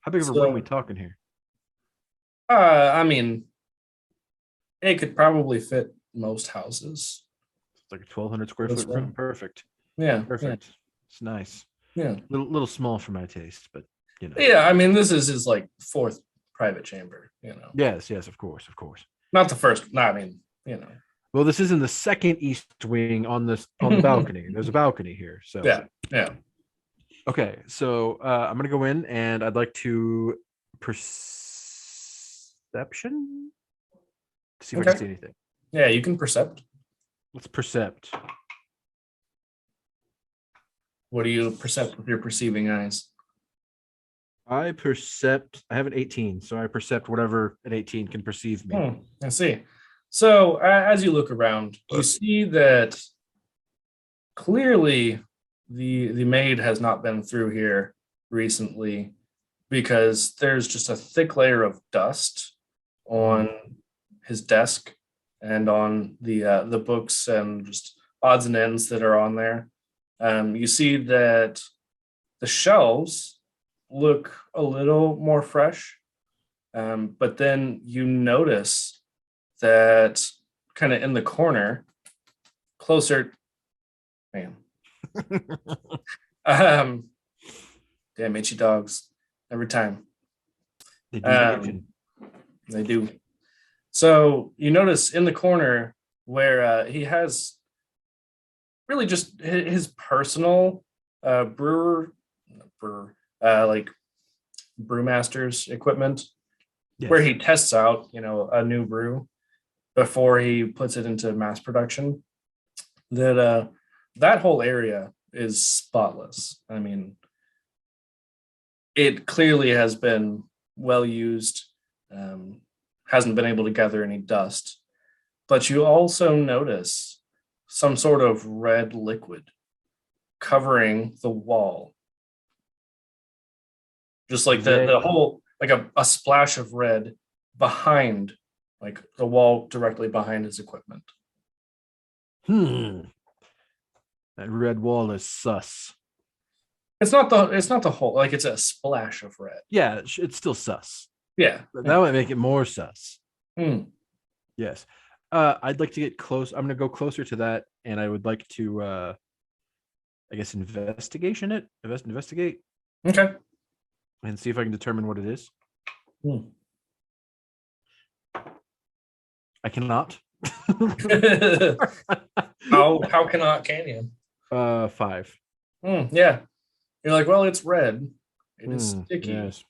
How big of a room we talking here? I mean, it could probably fit most houses. It's like a 1,200 square That's foot room. right. Perfect. Yeah. Perfect. It's nice. Yeah. Little small for my taste, but you know. Yeah. I mean, this is his like fourth private chamber, Yes, of course. Not the first. Not, I mean. Well, this is in the second east wing on the balcony. There's a balcony here. So Yeah. okay. So I'm gonna go in and I'd like to perception to see if I can Okay. see anything. Yeah, you can percept. Let's percept. What do you percept with your perceiving eyes? I have an 18, so I percept whatever an 18 can perceive me. I see. So as you look around, you see that clearly the maid has not been through here recently because there's just a thick layer of dust on his desk and on the books and just odds and ends that are on there. You see that the shelves look a little more fresh, but then you notice that kind of in the corner, closer, man. Damn itchy dogs every time. They do. They do. So you notice in the corner where he has really just his personal like brewmaster's equipment, where he tests out, a new brew before he puts it into mass production. That whole area is spotless. I mean, it clearly has been well used, hasn't been able to gather any dust. But you also notice some sort of red liquid covering the wall. Just like the whole, like a splash of red behind, like the wall directly behind his equipment. That red wall is sus. It's not the whole, like it's a splash of red. Yeah, it's still sus. Yeah. That might make it more sus. Yes. I'd like to get close. I'm going to go closer to that, and I would like to, I guess, investigate. Okay. And see if I can determine what it is. I cannot. How cannot can you? 5. Yeah. You're like, well, it's red. It is sticky. Yes,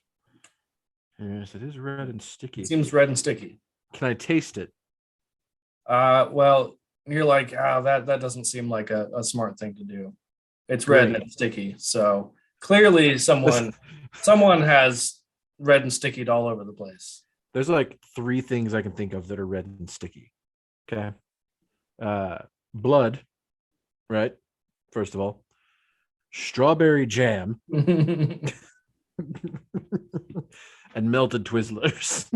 it is red and sticky. It seems red and sticky. Can I taste it? Well, you're like, that doesn't seem like a smart thing to do. It's red and it's sticky. So clearly someone has red and stickied all over the place. There's like 3 things I can think of that are red and sticky. Okay. Blood, right? First of all. Strawberry jam. And melted Twizzlers.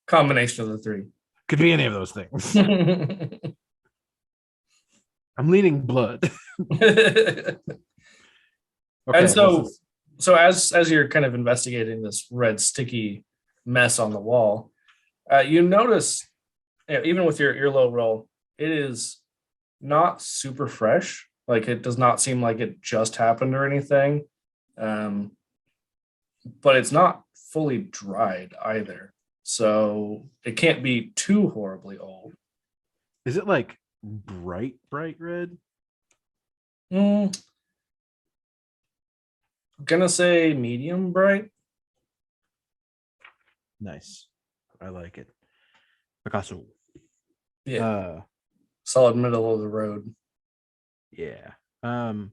Combination of the 3. Could be any of those things. I'm leaning blood. Okay, and so so as you're kind of investigating this red sticky mess on the wall, you notice, even with your earlobe roll, it is not super fresh. Like it does not seem like it just happened or anything, but it's not fully dried either. So it can't be too horribly old. Is it like bright red? I'm gonna say medium bright. Nice. I like it. Picasso. Yeah. Solid middle of the road. Yeah. That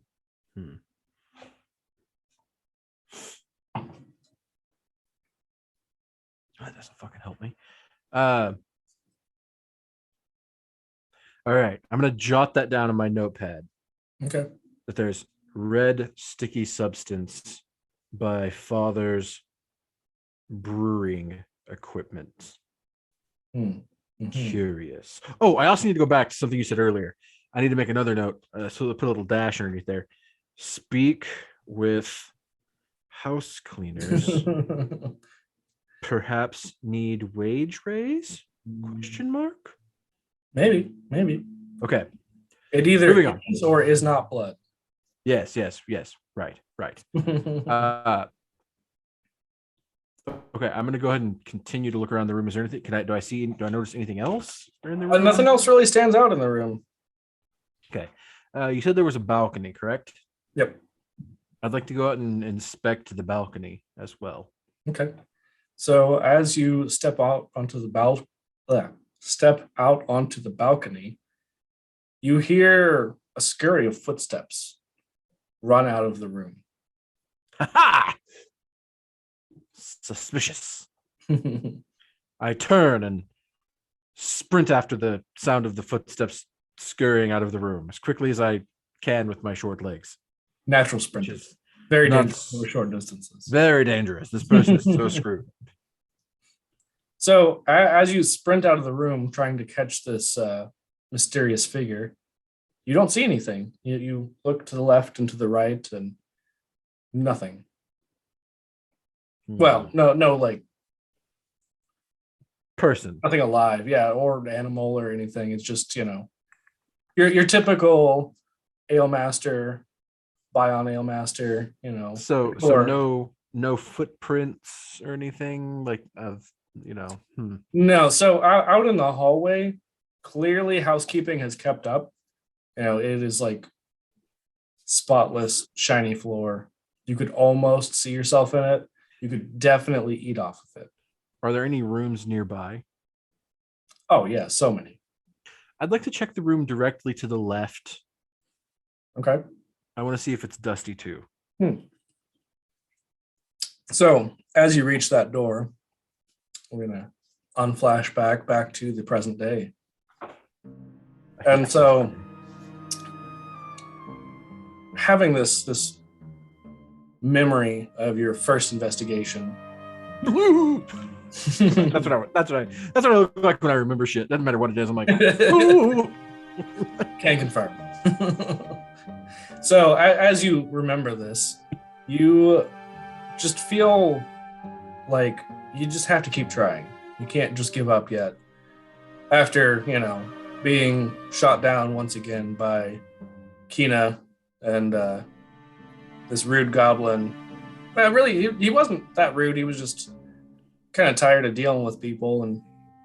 doesn't fucking help me. All right. I'm gonna jot that down on my notepad. Okay. That there's red sticky substance by Father's brewing equipment. Mm-hmm. Curious. Oh, I also need to go back to something you said earlier. I need to make another note. So put a little dash underneath there. Speak with house cleaners. Perhaps need wage raise? Question mark? Maybe. Okay. It either is or is not blood. Yes. Right. Okay, I'm gonna go ahead and continue to look around the room. Is there anything? Do I notice anything else in the room? Nothing else really stands out in the room. Okay. You said there was a balcony, correct? Yep. I'd like to go out and inspect the balcony as well. Okay. So as you step out onto the balcony, you hear a scurry of footsteps run out of the room. Ha! Suspicious. I turn and sprint after the sound of the footsteps scurrying out of the room as quickly as I can with my short legs. Natural sprint. Very dangerous over short distances. Very dangerous. This person is so screwed. So as you sprint out of the room trying to catch this mysterious figure, you don't see anything. You look to the left and to the right and nothing. Well, no, like person, nothing alive, yeah, or animal or anything. It's just your typical ale master, Bion ale master. So no footprints or anything like of No. So out in the hallway, clearly housekeeping has kept up. It is like spotless, shiny floor. You could almost see yourself in it. You could definitely eat off of it. Are there any rooms nearby? Oh, yeah, so many. I'd like to check the room directly to the left. Okay. I want to see if it's dusty too. So as you reach that door, we're going to unflash back to the present day. And so having this memory of your first investigation. That's what I look like when I remember shit. Doesn't matter what it is. I'm like, ooh. Can confirm. So as you remember this, you just feel like you just have to keep trying. You can't just give up yet. After, being shot down once again by Kina and this rude goblin. Well, really, he wasn't that rude. He was just kind of tired of dealing with people and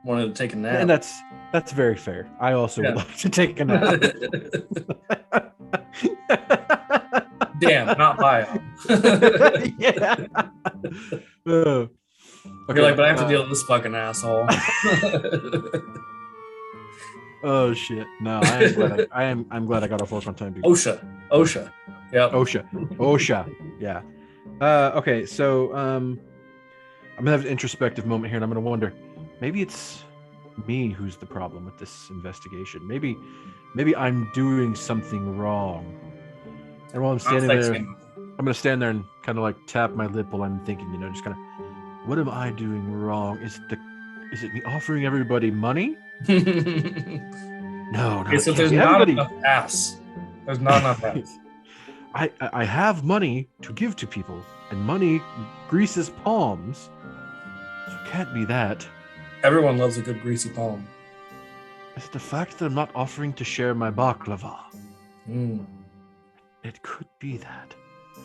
wanted to take a nap. And that's very fair. I also would like to take a nap. Damn, not Bion. Yeah. Okay, you're like, but I have to deal with this fucking asshole. Oh shit! No, I'm glad I got off work on time. Dude. OSHA. Yeah. OSHA. Yeah. Okay, so I'm gonna have an introspective moment here, and I'm gonna wonder, maybe it's me who's the problem with this investigation. Maybe I'm doing something wrong. And while I'm standing there, I'm gonna stand there and kind of like tap my lip while I'm thinking, just kind of, what am I doing wrong? Is it me offering everybody money? No. Okay, so there's not enough ass. There's not enough ass. I have money to give to people, and money greases palms. So it can't be that. Everyone loves a good greasy palm. It's the fact that I'm not offering to share my baklava. Mm. It could be that.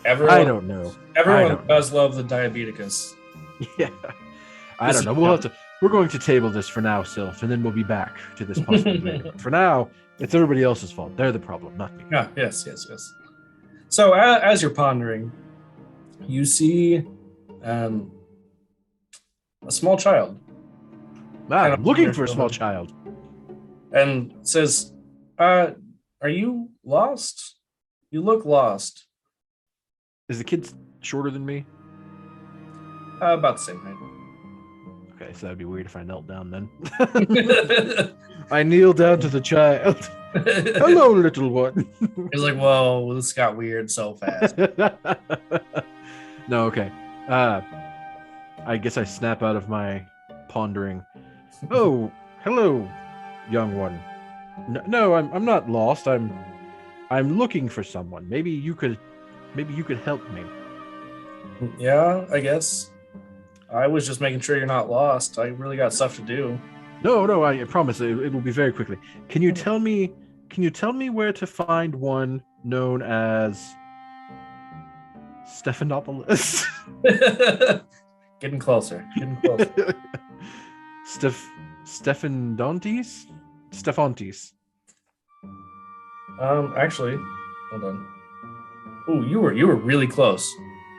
Everyone, I don't know. Everyone does love the diabeticus. Yeah. I don't know. We're going to table this for now, Sylph, and then we'll be back to this possibly later. For now, it's everybody else's fault. They're the problem, not me. Yeah, yes. So as you're pondering, you see a small child. I'm looking for a small child. And says, are you lost? You look lost. Is the kid shorter than me? About the same height. Okay, so that'd be weird if I knelt down then. I kneel down to the child. Hello, little one. He's like, whoa, this got weird so fast. No, okay. I guess I snap out of my pondering. Oh, hello, young one. No, I'm not lost. I'm looking for someone. Maybe you could help me. Yeah, I guess. I was just making sure you're not lost. I really got stuff to do. No, I promise it will be very quickly. Can you tell me where to find one known as Stephanopoulos? Getting closer. Stephanontis? Stephantis. Actually, hold on. Oh, you were really close.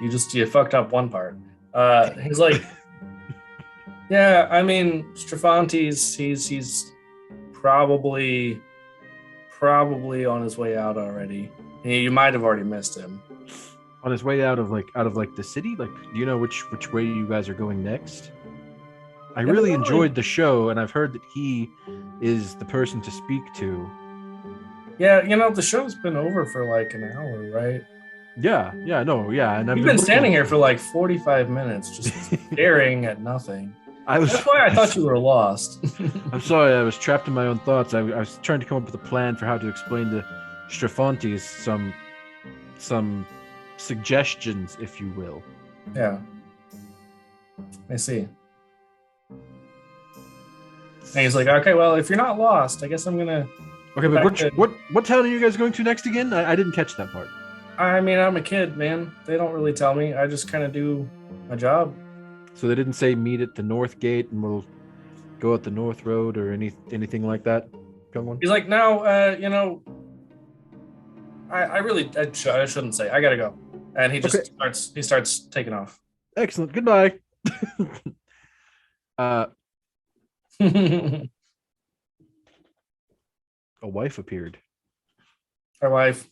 You fucked up one part. He's like, yeah, I mean, Stephantis, he's probably on his way out already. You might have already missed him. On his way out of the city? Like, do you know which way you guys are going next? I really enjoyed the show, and I've heard that he is the person to speak to. Yeah, the show's been over for like an hour, right? Yeah, and You've been standing here for like 45 minutes, just staring at nothing. That's why I thought you were lost. I'm sorry, I was trapped in my own thoughts. I was trying to come up with a plan for how to explain to Stephantis some suggestions, if you will. Yeah, I see. And he's like, okay, well, if you're not lost, I guess I'm gonna. Okay, but what town are you guys going to next again? I didn't catch that part. I mean, I'm a kid, man. They don't really tell me. I just kind of do my job. So they didn't say meet at the North Gate and we'll go at the North Road or anything like that, young one? He's like, no, I shouldn't say. I gotta go. And he just starts taking off. Excellent. Goodbye. A wife appeared. Our wife.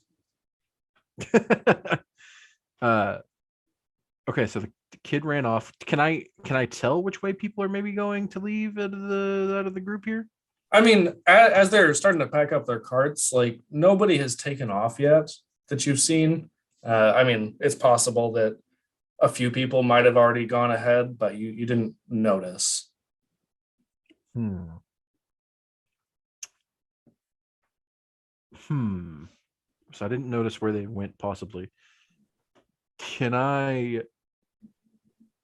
Okay, so the kid ran off. Can I tell which way people are maybe going to leave out of the group here? I mean, as they're starting to pack up their carts, like nobody has taken off yet that you've seen. I mean, it's possible that a few people might have already gone ahead, but you didn't notice. So I didn't notice where they went, possibly. Can I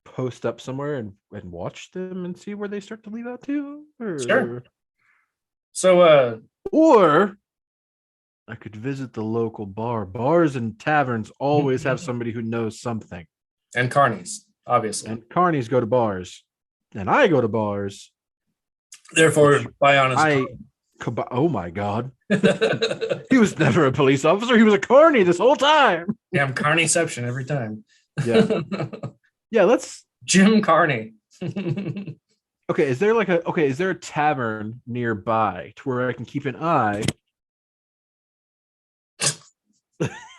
post up somewhere and watch them and see where they start to leave out to? Sure. So, or I could visit the local bar. Bars and taverns always have somebody who knows something. And carnies, obviously. And carnies go to bars. And I go to bars. Therefore, Bion is oh my God. He was never a police officer. He was a carny this whole time. Damn, carnyception every time. Yeah. Yeah, let's Jim Carney. Okay, is there a tavern nearby to where I can keep an eye?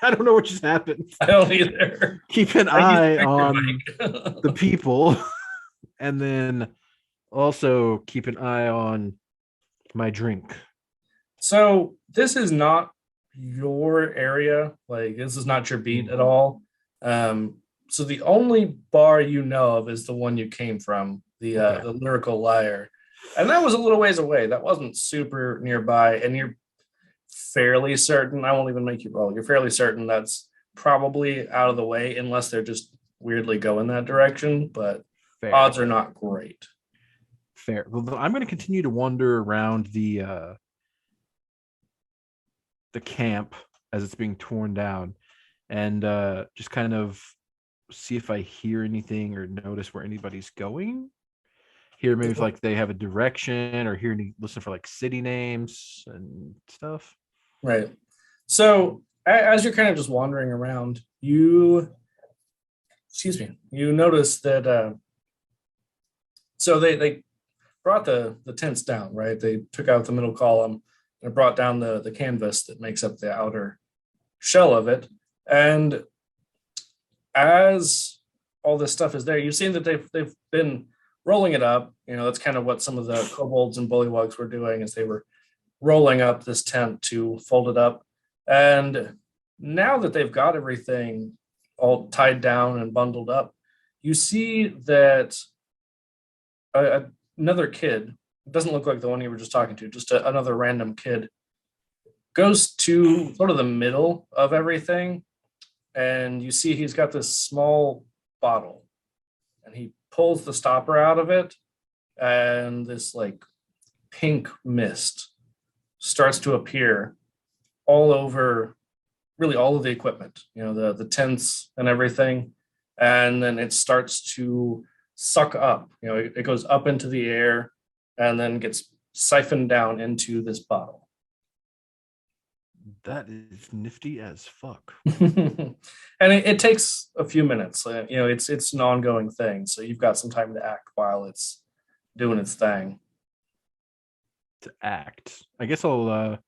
I don't know what just happened. I don't either. Keep an eye on the people, and then also keep an eye on my drink. So this is not your area. Like, this is not your beat at all. So the only bar you know of is the one you came from, the Lyrical Liar. And that was a little ways away. That wasn't super nearby. And you're fairly certain, I won't even make you roll, you're fairly certain that's probably out of the way unless they're just weirdly going that direction, but Fair. odds are not great. Fair. Well, I'm going to continue to wander around the camp as it's being torn down, and just kind of see if I hear anything or notice where anybody's going. Hear maybe if like they have a direction, or listen for like city names and stuff. Right. So as you're kind of just wandering around, you notice that so they brought the tents down, right? They took out the middle column and brought down the canvas that makes up the outer shell of it. And as all this stuff is there, you've seen that they've been rolling it up. That's kind of what some of the kobolds and bullywugs were doing, is they were rolling up this tent to fold it up. And now that they've got everything all tied down and bundled up, you see that another kid, doesn't look like the one you were just talking to, just another random kid, goes to sort of the middle of everything, and you see he's got this small bottle, and he pulls the stopper out of it, and this like pink mist starts to appear all over, really all of the equipment, the tents and everything, and then it starts to suck up. It goes up into the air and then gets siphoned down into this bottle. That is nifty as fuck. And it takes a few minutes. It's an ongoing thing, so you've got some time to act while it's doing its thing. To act, I guess I'll.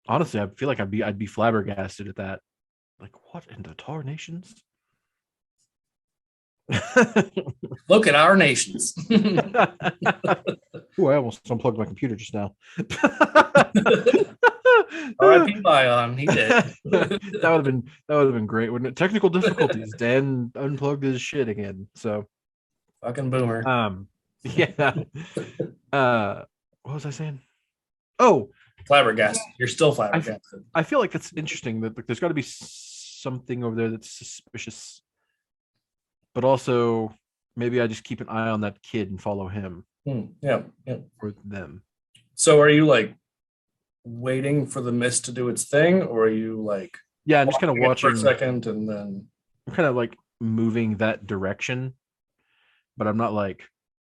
Honestly, I feel like I'd be flabbergasted at that. Like, what in the tarnations? Look at our nations. Oh, I almost unplugged my computer just now. R.I.P. Bion, he did. that would have been great, wouldn't it? Technical difficulties. Dan unplugged his shit again. So fucking boomer. Yeah. What was I saying? Oh, flabbergasted. You're still flabbergasted. I feel like that's interesting. That there's got to be something over there that's suspicious. But also, maybe I just keep an eye on that kid and follow him. Yeah. Or them. So are you like waiting for the mist to do its thing, or are you like? Yeah, I'm just kind of watching for a second, and then I'm kind of like moving that direction, but I'm not like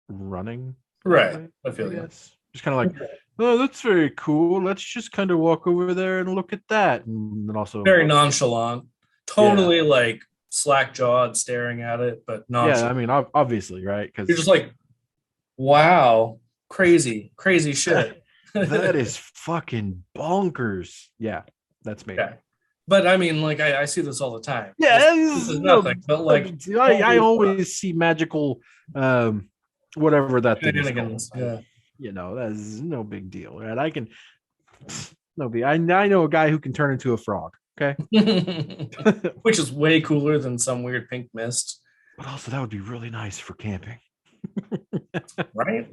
running. Right. I feel you. Just kind of like, oh, that's very cool. Let's just kind of walk over there and look at that, and then also very nonchalant, totally like slack-jawed, staring at it, but nonchalant. Yeah, I mean, obviously, right? Because you're just like, wow, crazy shit. That is fucking bonkers. Yeah, that's me. Yeah. But I mean, like, I see this all the time. Yeah, this is nothing. But like, I always see magical, whatever that thing is called. Yeah, that is no big deal, right? I know a guy who can turn into a frog. Okay, which is way cooler than some weird pink mist. But also, that would be really nice for camping, right?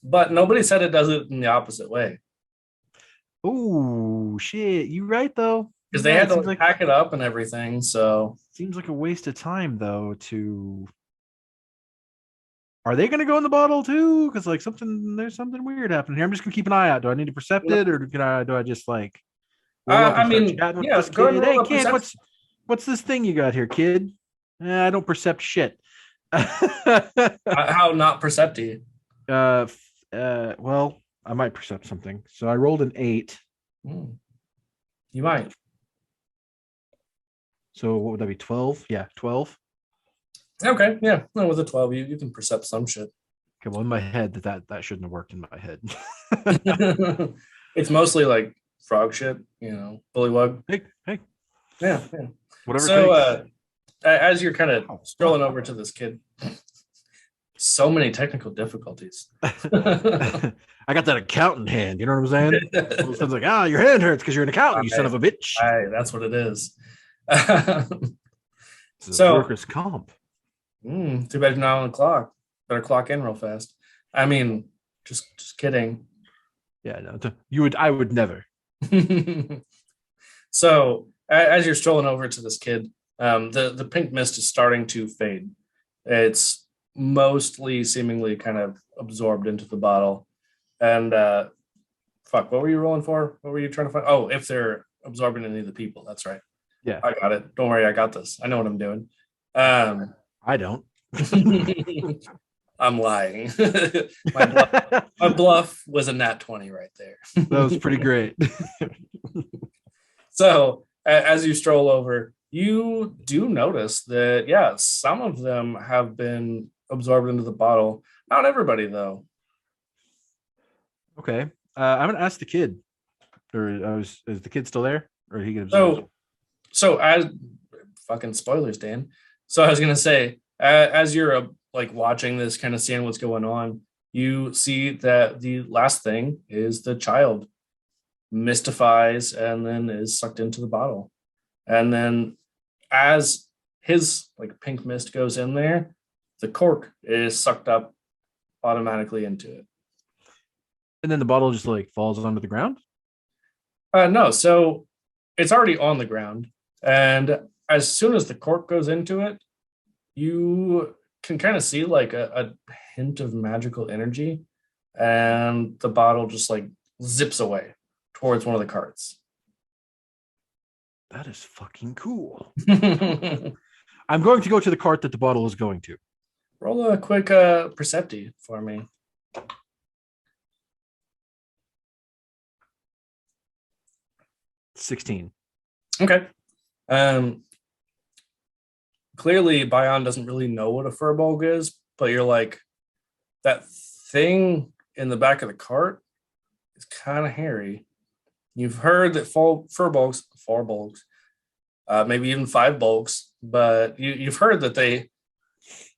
But nobody said it does it in the opposite way. Oh shit, you right though. Because they had to pack it up and everything. So seems like a waste of time though. Are they going to go in the bottle too? Because like there's something weird happening here. I'm just gonna keep an eye out. Do I need to percept it, or do I just like? I mean, yeah. Go ahead. Hey, kid, what's this thing you got here, kid? I don't percept shit. How not percepty? Well, I might percept something. So I rolled an 8. You might. So what would that be? 12? Yeah, 12. Okay, yeah. No, with a 12, you can percept some shit. Okay, well, in my head, that shouldn't have worked in my head. It's mostly like frog shit, bullywug. Hey. Yeah. Whatever. So, as you're kind of strolling over to this kid, so many technical difficulties. I got that accountant hand. You know what I'm saying? It's like, your hand hurts because you're an accountant, you son of a bitch. That's what it is. So workers' comp. Too bad you're not on the clock. Better clock in real fast. I mean, just kidding. Yeah, no, I would never. So as you're strolling over to this kid, the pink mist is starting to fade. It's mostly seemingly kind of absorbed into the bottle. And fuck, what were you rolling for? What were you trying to find? Oh, if they're absorbing any of the people. That's right. Yeah, I got it. Don't worry, I got this. I know what I'm doing. I don't. I'm lying. My bluff was a nat 20 right there. That was pretty great. So as you stroll over, you do notice that, yeah, some of them have been absorbed into the bottle. Not everybody, though. Okay. I'm gonna ask the kid. Is the kid still there? Or did he get absorbed? So as fucking spoilers, Dan. So I was gonna say, as you're like watching this, kind of seeing what's going on, you see that the last thing is the child mystifies and then is sucked into the bottle. And then as his like pink mist goes in there, the cork is sucked up automatically into it. And then the bottle just like falls onto the ground? No, so it's already on the ground. And as soon as the cork goes into it, you can kind of see like a hint of magical energy. And the bottle just like zips away towards one of the carts. That is fucking cool. I'm going to go to the cart that the bottle is going to. Roll a quick Percepti for me. 16. Okay. Clearly, Bion doesn't really know what a furbolg is, but you're like, that thing in the back of the cart is kind of hairy. You've heard that four bulks, maybe even five bulks, but you've heard that they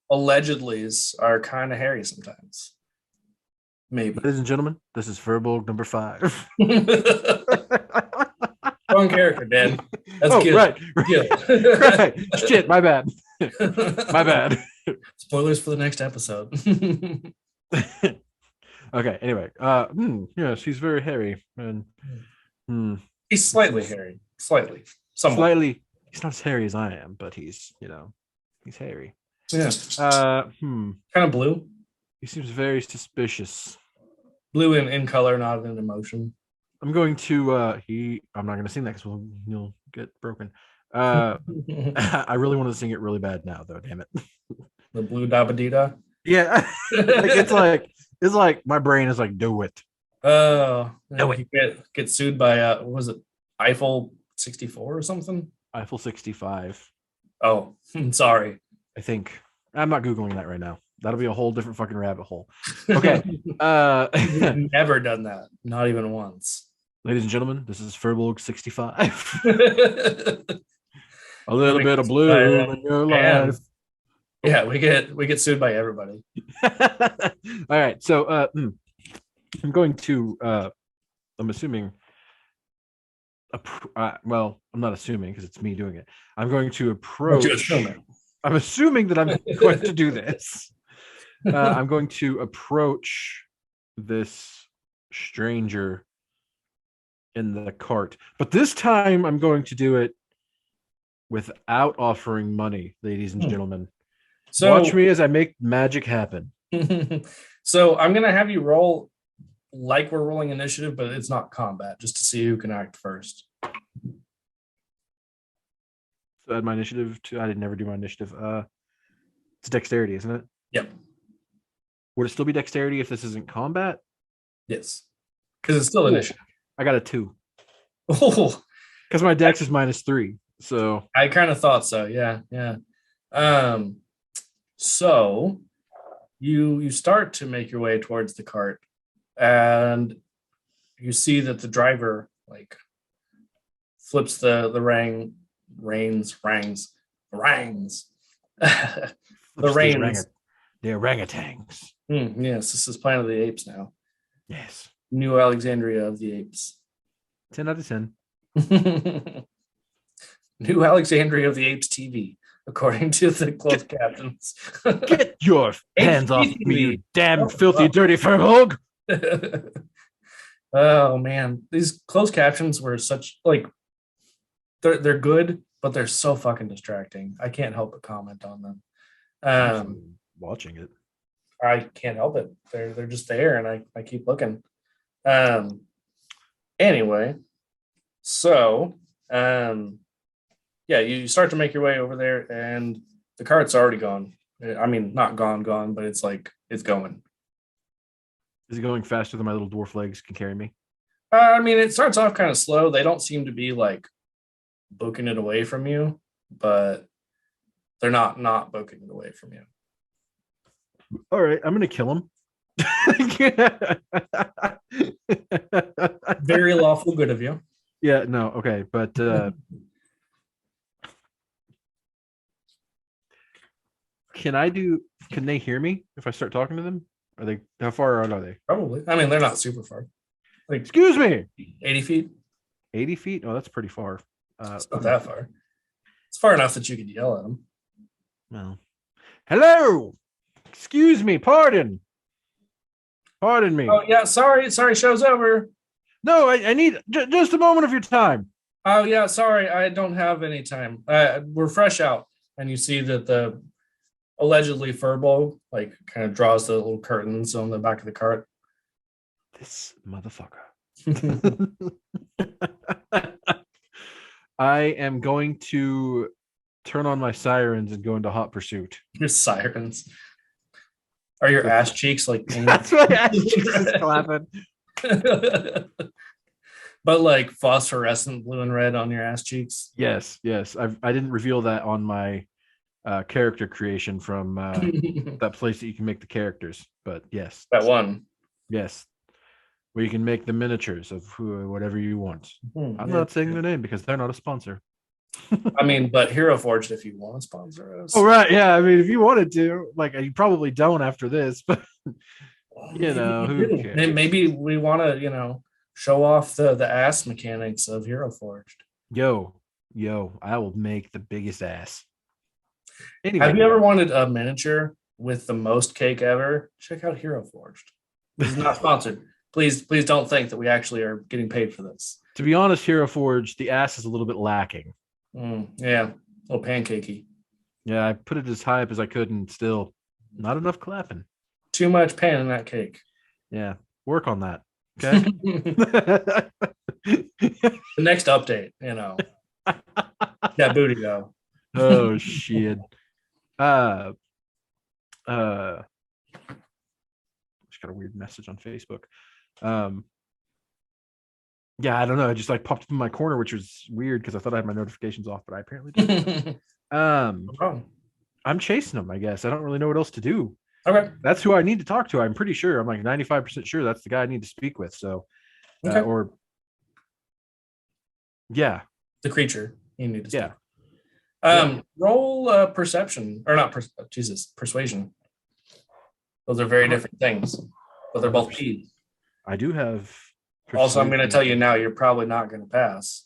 allegedly are kind of hairy sometimes. Maybe. Ladies and gentlemen, this is Furbolg number 5. Wrong character, Dan. That's good. Right. Good. Right. Shit, my bad. My bad. Spoilers for the next episode. Okay, anyway. Yeah, she's very hairy. And he's slightly hairy. Slightly. Somewhat. Slightly. He's not as hairy as I am, but he's hairy. Yeah. Kind of blue. He seems very suspicious. Blue in color, not in emotion. I'm going to I'm not going to sing that because you'll get broken. I really want to sing it really bad now, though. Damn it. The blue dabadita. Yeah, it's like my brain is like, do it. Oh, no, you get sued by what was it, Eiffel 64 or something? Eiffel 65. Oh, sorry. I think I'm not googling that right now. That'll be a whole different fucking rabbit hole. Okay. Never done that. Not even once. Ladies and gentlemen, this is Furbolg 65. A little bit of blue in your life. Yeah, we get sued by everybody. All right. So I'm going to I'm assuming well, I'm not assuming because it's me doing it. I'm going to approach. I'm assuming that I'm going to do this. I'm going to approach this stranger in the cart, but this time I'm going to do it without offering money, ladies and gentlemen. So watch me as I make magic happen. So I'm gonna have you roll like we're rolling initiative, but it's not combat, just to see who can act first. So add my initiative to. I didn't never do my initiative. It's dexterity, isn't it? Yep. Would it still be dexterity if this isn't combat? Yes, because it's still initiative. I got a 2. Oh, because my dex is -3. So I kind of thought so. Yeah. So you start to make your way towards the cart, and you see that the driver like flips the reins. The reins. The orangutans. Yes, this is Planet of the Apes now. Yes. New Alexandria of the Apes. 10 out of 10. New Alexandria of the Apes TV, according to the closed captions. Get your hands off me, you damn filthy, dirty furbolg. Oh man, these closed captions were such like they're good, but they're so fucking distracting. I can't help but comment on them. Watching it. I can't help it. They're just there, and I keep looking. Anyway, so yeah, you start to make your way over there, and the cart's already gone. I mean, not gone, but it's like it's going. Is it going faster than my little dwarf legs can carry me? I mean, it starts off kind of slow. They don't seem to be like booking it away from you, but they're not booking it away from you. All right, I'm gonna kill him. Very lawful good of you. Yeah, no, okay, but can they hear me if I start talking to them? How far out are they? Probably. I mean, they're not super far. Like, excuse me, 80 feet. 80 feet? Oh, that's pretty far. It's not that far. It's far enough that you could yell at them. Well, hello. Excuse me. Pardon me. Oh yeah, sorry. Show's over. No, I need just a moment of your time. Oh yeah, sorry. I don't have any time. We're fresh out, and you see that the allegedly Furbo like kind of draws the little curtains on the back of the cart. This motherfucker. I am going to turn on my sirens and go into hot pursuit. Your sirens. Are your ass cheeks like that's my ass cheeks is clapping. But like phosphorescent blue and red on your ass cheeks? Yes. I didn't reveal that on my character creation from that place that you can make the characters, but yes. That one. Yes. Where you can make the miniatures of whatever you want. I'm not saying their name because they're not a sponsor. I mean, but Hero Forged, if you want to sponsor us. Oh, right. Yeah. I mean, if you wanted to, like, you probably don't after this, but, you know, who cares? Maybe we want to, show off the ass mechanics of Hero Forged. Yo, I will make the biggest ass. Anyway. Have you ever wanted a miniature with the most cake ever? Check out Hero Forged. This is not sponsored. Please don't think that we actually are getting paid for this. To be honest, Hero Forged, the ass is a little bit lacking. Yeah, a little pancakey. Yeah, I put it as high up as I could and still not enough clapping. Too much pan in that cake. Yeah, work on that. Okay. The next update, that booty go. Oh shit. Just got a weird message on Facebook. Yeah, I don't know. It just like popped up in my corner, which was weird because I thought I had my notifications off, but I apparently didn't. I'm chasing them, I guess. I don't really know what else to do. Okay. That's who I need to talk to. I'm pretty sure. I'm like 95% sure that's the guy I need to speak with. So, okay. Yeah. The creature you need to speak. Yeah. Roll perception, or not, persuasion. Those are very different things, but they're both P's. I do have. Also, I'm going to tell you now, you're probably not going to pass.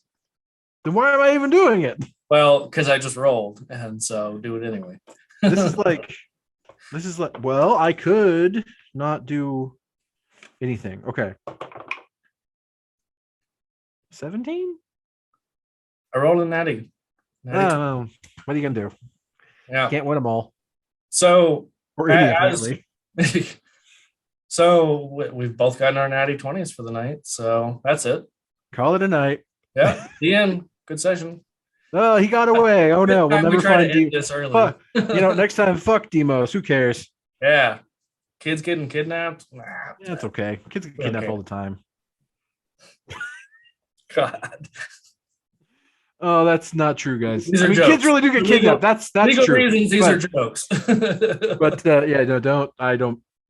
Then why am I even doing it? Well, because I just rolled, and so do it anyway. This is like, well, I could not do anything. Okay. 17? I rolled a natty. I don't know. What are you going to do? Yeah. Can't win them all. So, or any, apparently. So we've both gotten our natty 20s for the night. So that's it. Call it a night. Yeah. The end. Good session. Oh, he got away. Oh no, we'll never find this early. Next time, fuck Deimos. Who cares? Yeah. Kids getting kidnapped. Nah, that's okay. Kids get kidnapped all the time. God. Oh, that's not true, guys. Kids really do get kidnapped. That's legal true. Reasons, these are jokes. But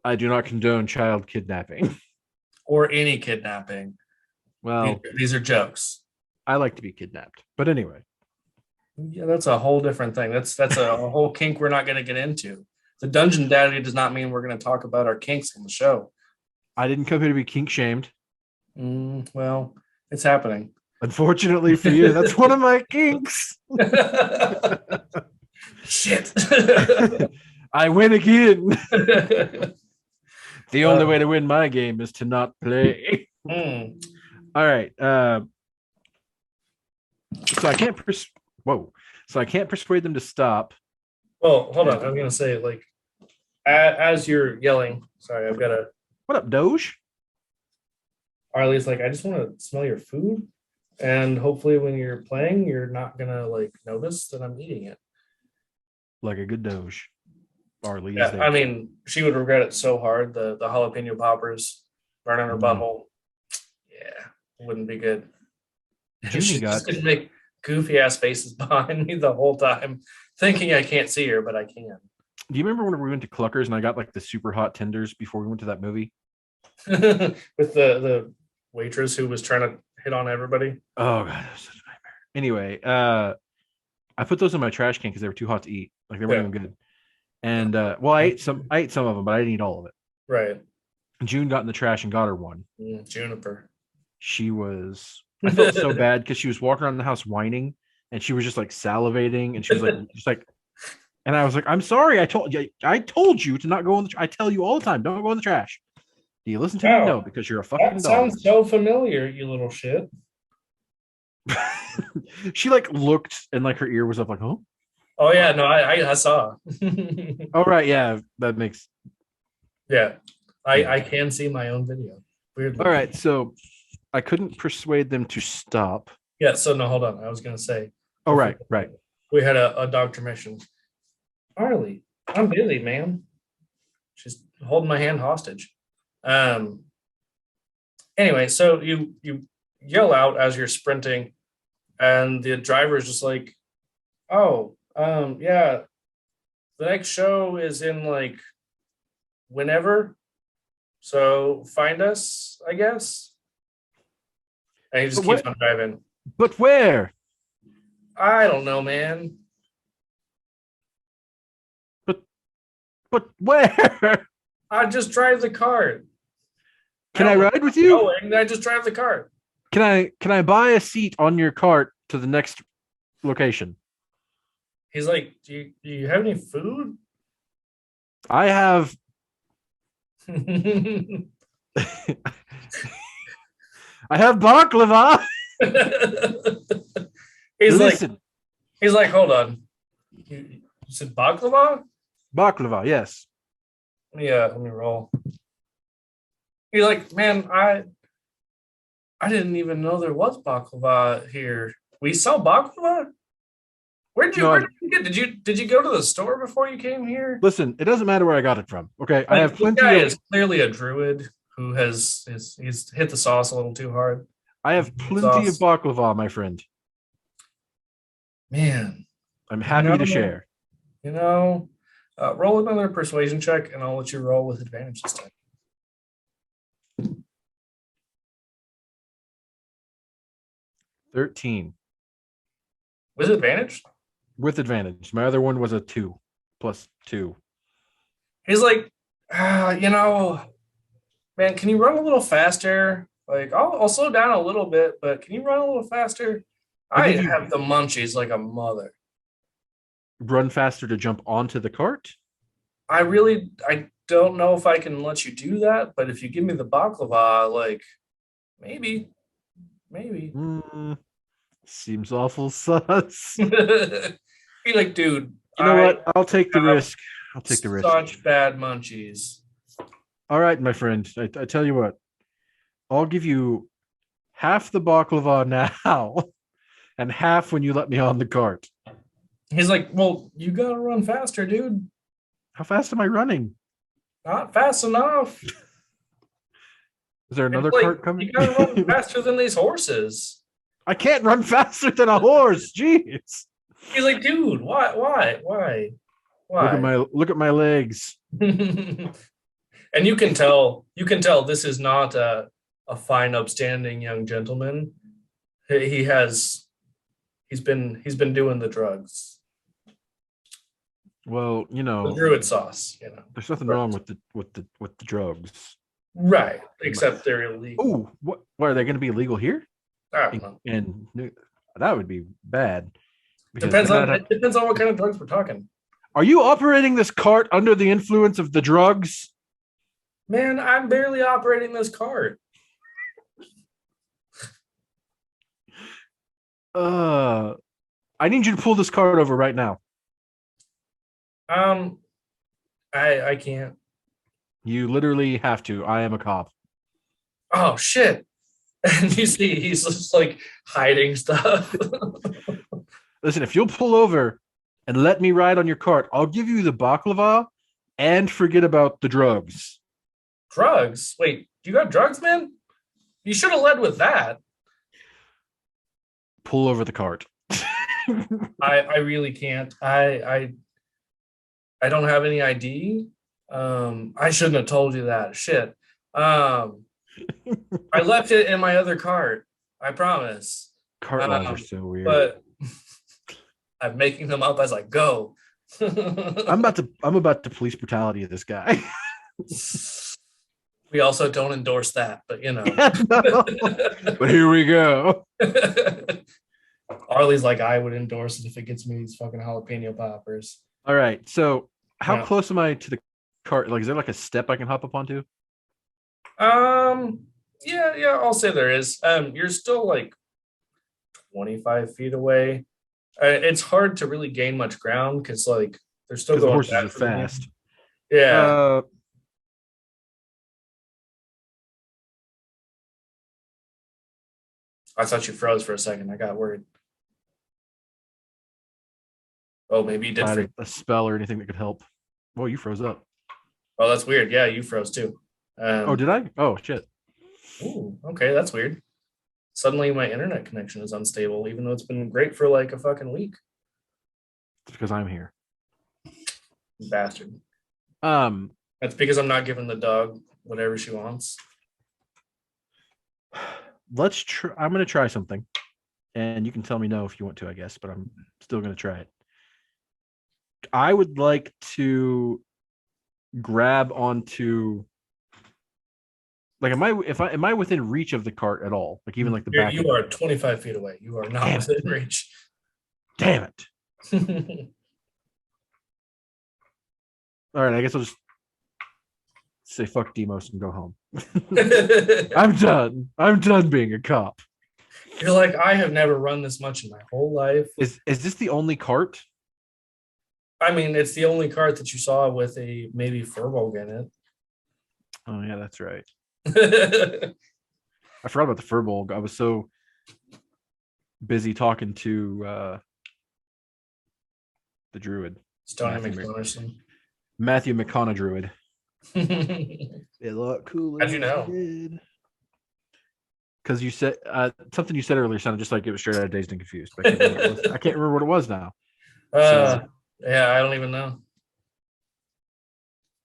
I do not condone child kidnapping. Or any kidnapping. Well, these are jokes. I like to be kidnapped. But anyway. Yeah, that's a whole different thing. That's a whole kink we're not going to get into. The Dungeon Daddy does not mean we're going to talk about our kinks on the show. I didn't come here to be kink shamed. Well, it's happening. Unfortunately for you, that's one of my kinks. Shit. I win again. The only way to win my game is to not play. All right. So I can't whoa. So I can't persuade them to stop. Well, hold on. I'm gonna say like as you're yelling. Sorry, I've got to. What up, Doge? Arlie's like, I just want to smell your food, and hopefully, when you're playing, you're not gonna like notice that I'm eating it. Like a good Doge. Arlie is Yeah, there. I mean, she would regret it so hard. The jalapeno poppers burning her butthole. Yeah, wouldn't be good. Junie She's got just gonna make goofy ass faces behind me the whole time, thinking I can't see her, but I can. Do you remember when we went to Cluckers and I got like the super hot tenders before we went to that movie? With the waitress who was trying to hit on everybody. Oh god, that was such a nightmare. Anyway, I put those in my trash can because they were too hot to eat. Like they weren't even good. And well, I ate some of them, but I didn't eat all of it. Right. June got in the trash and got her one. Juniper. She was. I felt so bad because she was walking around the house whining, and she was just like salivating, and she was like, just like. And I was like, I'm sorry. I told you to not go in the. I tell you all the time, don't go in the trash. Do you listen to me? No, because you're a fucking That dog. sounds so familiar, you little shit. She like looked and like her ear was up, like, huh? Oh yeah, no, I saw. Oh right, yeah, that makes. Yeah, I can see my own video. Weirdly. All right, so I couldn't persuade them to stop. Yeah, so no, hold on. I was gonna say. Oh right. We had a doctor mission. Harley, I'm busy, man. She's holding my hand hostage. Anyway, so you yell out as you're sprinting, and the driver is just like, "Oh, yeah, the next show is in like whenever, so find us, I guess." And he just keeps on driving. But where? I don't know, man. But where? I just drive the cart. Can I ride with you? I just drive the cart. Can I buy a seat on your cart to the next location? He's like, do you have any food? I have. I have baklava. he's like, hold on. You said baklava? Baklava, yes. Yeah, let me roll. He's like, man, I didn't even know there was baklava here. We sell baklava? Where did you get? Did you go to the store before you came here? Listen, it doesn't matter where I got it from. Okay, I have plenty. Guy is clearly a druid who he's hit the sauce a little too hard. I have plenty of baklava, my friend. Man, I'm happy to share. Roll another persuasion check, and I'll let you roll with advantage this time. 13. With advantage? With advantage. My other one was a 2 + 2. He's like, man, can you run a little faster? Like, I'll slow down a little bit, but can you run a little faster? I have the munchies like a mother. Run faster to jump onto the cart? I don't know if I can let you do that, but if you give me the baklava, like, maybe. Seems awful sus. Be like, dude. You know what? I'll take the risk. Such bad munchies. All right, my friend. I tell you what. I'll give you half the baklava now and half when you let me on the cart. He's like, well, you got to run faster, dude. How fast am I running? Not fast enough. Is there another cart coming? You got to run faster than these horses. I can't run faster than a horse. Jeez. He's like, dude, why? Look at my legs. And you can tell this is not a fine, upstanding young gentleman. He's been doing the drugs. Well, the druid sauce. there's nothing wrong with the drugs, right? Except they're illegal. Oh, what are they going to be illegal here? I don't know. And that would be bad. Depends on what kind of drugs we're talking. Are you operating this cart under the influence of the drugs? Man, I'm barely operating this cart. I need you to pull this card over right now. I can't. You literally have to. I am a cop. Oh shit. And you see he's just like hiding stuff. Listen, if you'll pull over and let me ride on your cart, I'll give you the baklava and forget about the drugs. Drugs? Wait, you got drugs, man? You should have led with that. Pull over the cart. I really can't. I don't have any ID. I shouldn't have told you that. Shit. I left it in my other cart. I promise. Cart laws are so weird. But I'm making them up as I go. I'm about to police brutality of this guy. We also don't endorse that, but you know. But here we go. Arlie's like, I would endorse it if it gets me these fucking jalapeno poppers. All right. So how Yeah. close am I to the cart? Like, is there like a step I can hop up onto? Yeah, I'll say there is. You're still like 25 feet away. It's hard to really gain much ground because like they're still Because the going horses are faster than you. fast. Yeah. I thought you froze for a second. I got worried. Oh, maybe you did Had freeze. a spell or anything that could help. Well, you froze up. Oh, that's weird. Yeah, you froze too. Oh, did I? Oh, shit. Ooh, okay, that's weird. Suddenly my internet connection is unstable, even though it's been great for like a fucking week. It's because I'm here. You bastard. Um, That's because I'm not giving the dog whatever she wants. let's try. I'm going to try something, and you can tell me no if you want to, I guess, but I'm still going to try it. I would like to grab onto. Like, am I within reach of the cart at all? Like, even like the back. You are 25 feet away. You are not Damn within reach. Damn it! All right, I guess I'll just say fuck Deimos and go home. I'm done. I'm done being a cop. You're like, I have never run this much in my whole life. Is this the only cart? I mean, it's the only cart that you saw with a maybe furbolg in Oh yeah, that's right. it. I forgot about the furbolg. I was so busy talking to the druid. Stony Matthew McDonaldson. Matthew McCona druid. How'd It looked cool. you know? Because you said something you said earlier sounded just like it was straight out of Dazed and Confused. But I can't remember what it was. I can't remember what it was now. Yeah, I don't even know.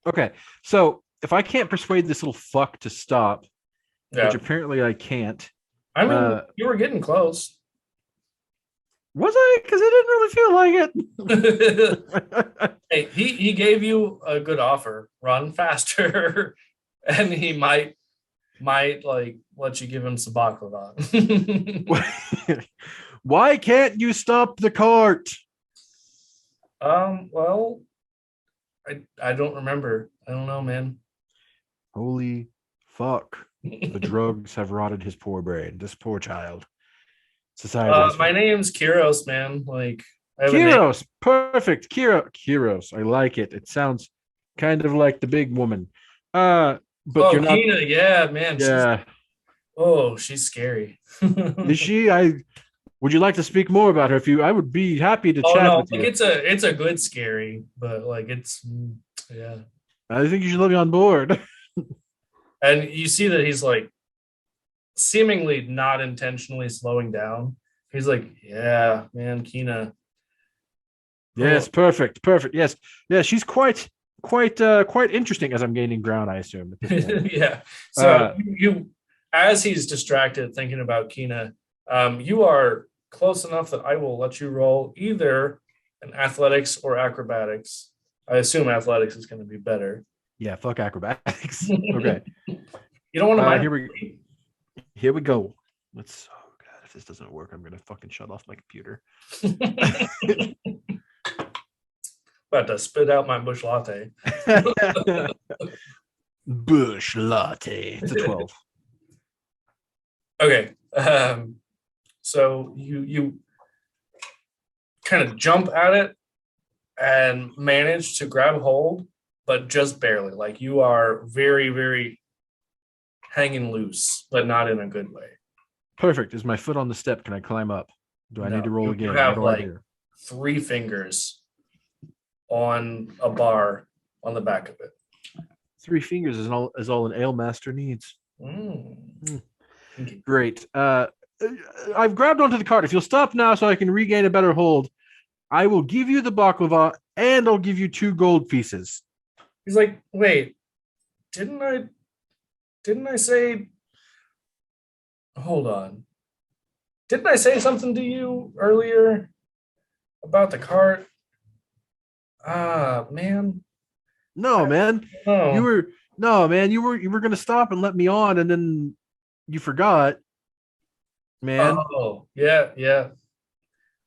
Okay, so if I can't persuade this little fuck to stop, Yeah, which apparently I can't, I mean, you were getting close. was I? Because I didn't really feel like it. Hey, he gave you a good offer. Run faster, and he might like let you give him some baklava. Why can't you stop the cart? Well, I don't remember. I don't know, man. Holy fuck. The drugs have rotted his poor brain. This poor child. Society. My name's Kiros, man. Like I have a name. Kiros. Perfect. Kiros. I like it. It sounds kind of like the big woman. But you're not. Kina, yeah, man. Yeah. She's scary. Is she? Would you like to speak more about her? I would be happy to chat no, with you. it's a good scary, but like it's yeah. I think you should let me on board. And you see that he's like seemingly not intentionally slowing down. He's like, yeah, man, Kina. Yes, perfect. Yes. Yeah, she's quite interesting as I'm gaining ground, I assume. At this point. Yeah. So you as he's distracted thinking about Kina, you are close enough that I will let you roll either an athletics or acrobatics. I assume athletics is going to be better. Yeah, fuck acrobatics. Okay. You don't want to mind. Here we go. Let's. Oh god, if this doesn't work, I'm gonna fucking shut off my computer. About to spit out my bush latte. Bush latte. It's a 12. Okay. So you kind of jump at it and manage to grab hold, but just barely. Like you are very, very hanging loose, but not in a good way. Perfect. Is my foot on the step? Can I climb up? Do I need to roll you again? have What do I like do? 3 fingers on a bar on the back of it. 3 fingers is all an ale master needs. Mm. Great. I've grabbed onto the cart. If you'll stop now so I can regain a better hold, I will give you the baklava and I'll give you 2 gold pieces. He's like, wait, didn't I say, hold on. Didn't I say something to you earlier about the cart? Ah, man. No, man. Oh, You were gonna stop and let me on, and then you forgot, man. oh, yeah, yeah.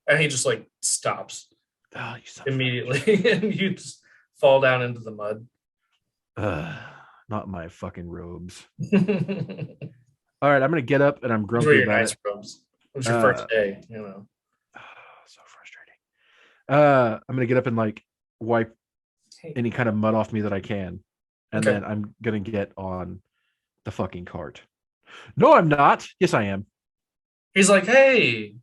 And he just like stops Oh, you son immediately, and you just fall down into the mud. Not my fucking robes. Those All right, I'm gonna get up and I'm were grumpy your about nice it. robes. It was your first day, you know. So frustrating. I'm gonna get up and like wipe any kind of mud off me that I can, and Okay. then I'm gonna get on the fucking cart. No, I'm not. Yes, I am. He's like, hey,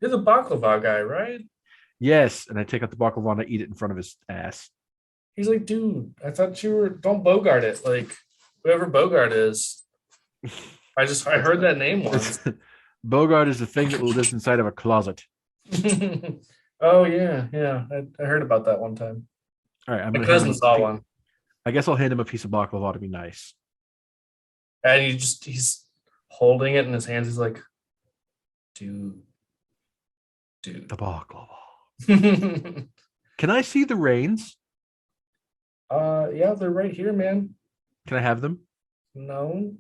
you're the baklava guy, right? Yes, and I take out the baklava and I eat it in front of his ass. He's like, dude, I thought you were, don't Bogart it. Like, whoever Bogart is. I heard that name once. Bogart is the thing that lives inside of a closet. Oh, yeah, yeah. I heard about that one time. All right, I'm My gonna hand him cousin a saw piece. one. I guess I'll hand him a piece of baklava to be nice. And he's holding it in his hands. He's like, dude. The baklava. Yeah, Can I see the reins? they're right here, man. Can I have them? No.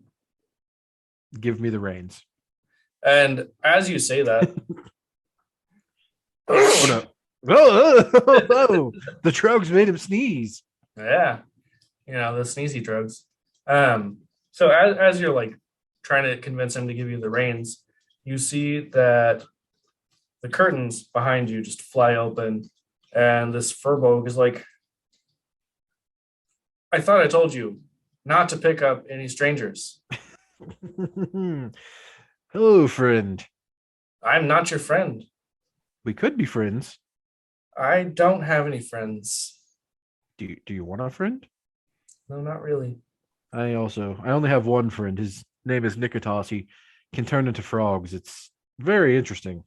Give me the reins. And as you say that, Oh no! Oh, the drugs made him sneeze. yeah, the sneezy drugs. So as you're like trying to convince him to give you the reins, you see that the curtains behind you just fly open, and this furbolg is like, I thought I told you not to pick up any strangers. Hello, friend. I'm not your friend. We could be friends. I don't have any friends. Do you want a friend? No, not really. I only have one friend. His name is Nikotas. He can turn into frogs. It's very interesting.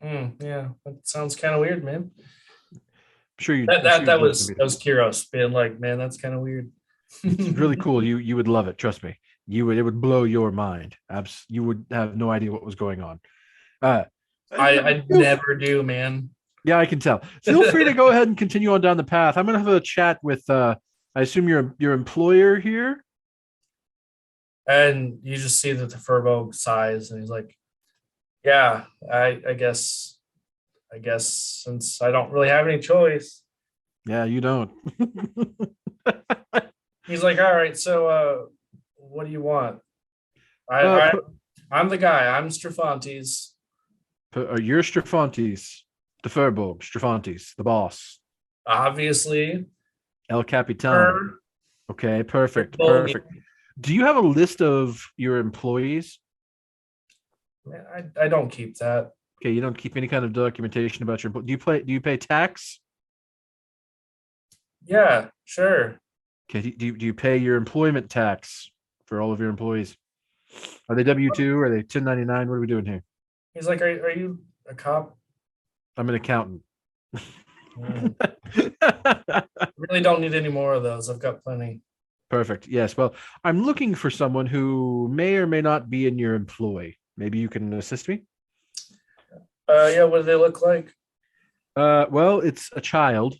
Yeah, that sounds kind of weird, man. I'm sure you. That I'm sure that you'd that love to was meet that him. was Kiros being like, man, that's kind of weird. It's really cool. You would love it. Trust me. It would blow your mind. You would have no idea what was going on. Uh, I never do, man. yeah, I can tell. Feel free to go ahead and continue on down the path. I'm gonna have a chat with. I assume your employer here. And you just see that the furbo sighs, and he's like, yeah, I guess since I don't really have any choice. Yeah, you don't. He's like, all right, so what do you want? I, uh, I pu- I'm the guy. I'm Strafantes. you're Strafantes, the Furbolg, Strafantes, the boss, Obviously. El Capitan. Her Okay, perfect, Bolgi. perfect. Do you have a list of your employees? I don't keep that. Okay, you don't keep any kind of documentation about your. Do you pay tax? Yeah, sure. Okay, do you pay your employment tax for all of your employees? Are they W-2? Are they 1099? What are we doing here? He's like, are you a cop? I'm an accountant. Mm. Really don't need any more of those. I've got plenty. Perfect. Yes. Well, I'm looking for someone who may or may not be in your employ. Maybe you can assist me. Yeah, what do they look like? Well, it's a child.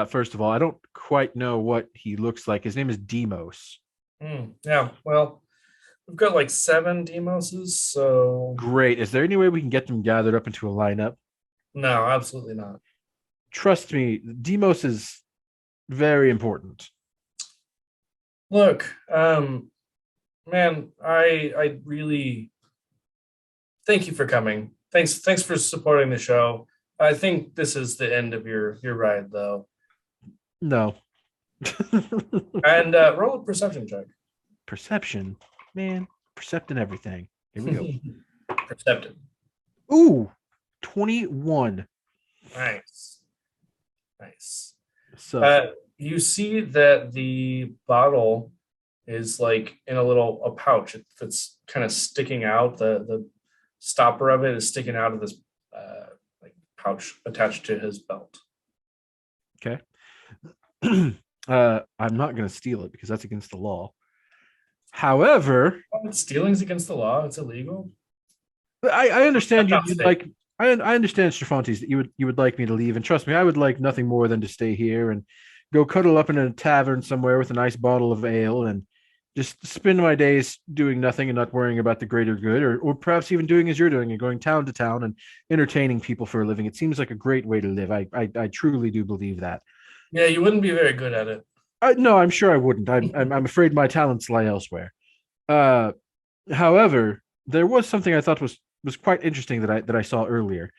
First of all, I don't quite know what he looks like. His name is Deimos. Yeah, well, we've got like 7 Deimoses, so Great. Is there any way we can get them gathered up into a lineup? no, absolutely not. Trust me, Demos is very important. Look, man, I really thank you for coming. Thanks for supporting the show. I think this is the end of your ride, though. No. And roll a perception check. Perception, man, percepting everything. Here we go. Perceptive. Ooh, 21. Nice. So You see that the bottle is like in a pouch that's kind of sticking out. The stopper of it is sticking out of this like pouch attached to his belt. okay. I'm not gonna steal it because that's against the law. However, Stealing's against the law. It's illegal. I understand That's you'd not like. I understand, Strafontes, that you would like me to leave, and trust me, I would like nothing more than to stay here and go cuddle up in a tavern somewhere with a nice bottle of ale and just spend my days doing nothing and not worrying about the greater good, or perhaps even doing as you're doing and going town to town and entertaining people for a living. It seems like a great way to live. I truly do believe that. Yeah, you wouldn't be very good at it. No, I'm sure I wouldn't. I'm afraid my talents lie elsewhere. However, there was something I thought was quite interesting that I saw earlier.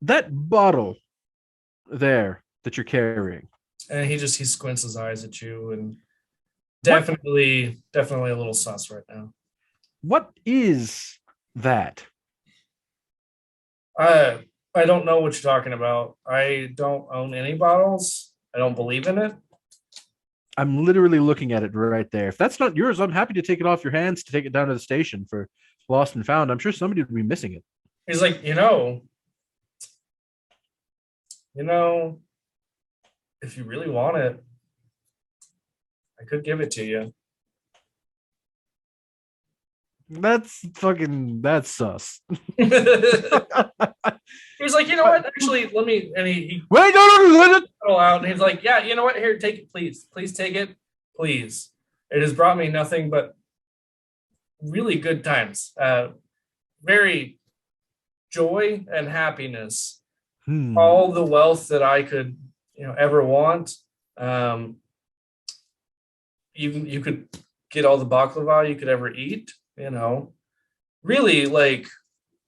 That bottle there that you're carrying. And he squints his eyes at you, and What definitely a little sus right now. what is that? I don't know what you're talking about. I don't own any bottles. I don't believe in it. I'm literally looking at it right there. If that's not yours, I'm happy to take it off your hands to take it down to the station for lost and found. I'm sure somebody would be missing it. He's like, if you really want it, I could give it to you. That's sus. He's like, you know what? Actually, let me. And he Wait, no. out, and he's like, yeah, you know what? Here, take it, please take it, please. It has brought me nothing but really good times. Very joy and happiness. All the wealth that I could, ever want. You could get all the baklava you could ever eat. Really, like,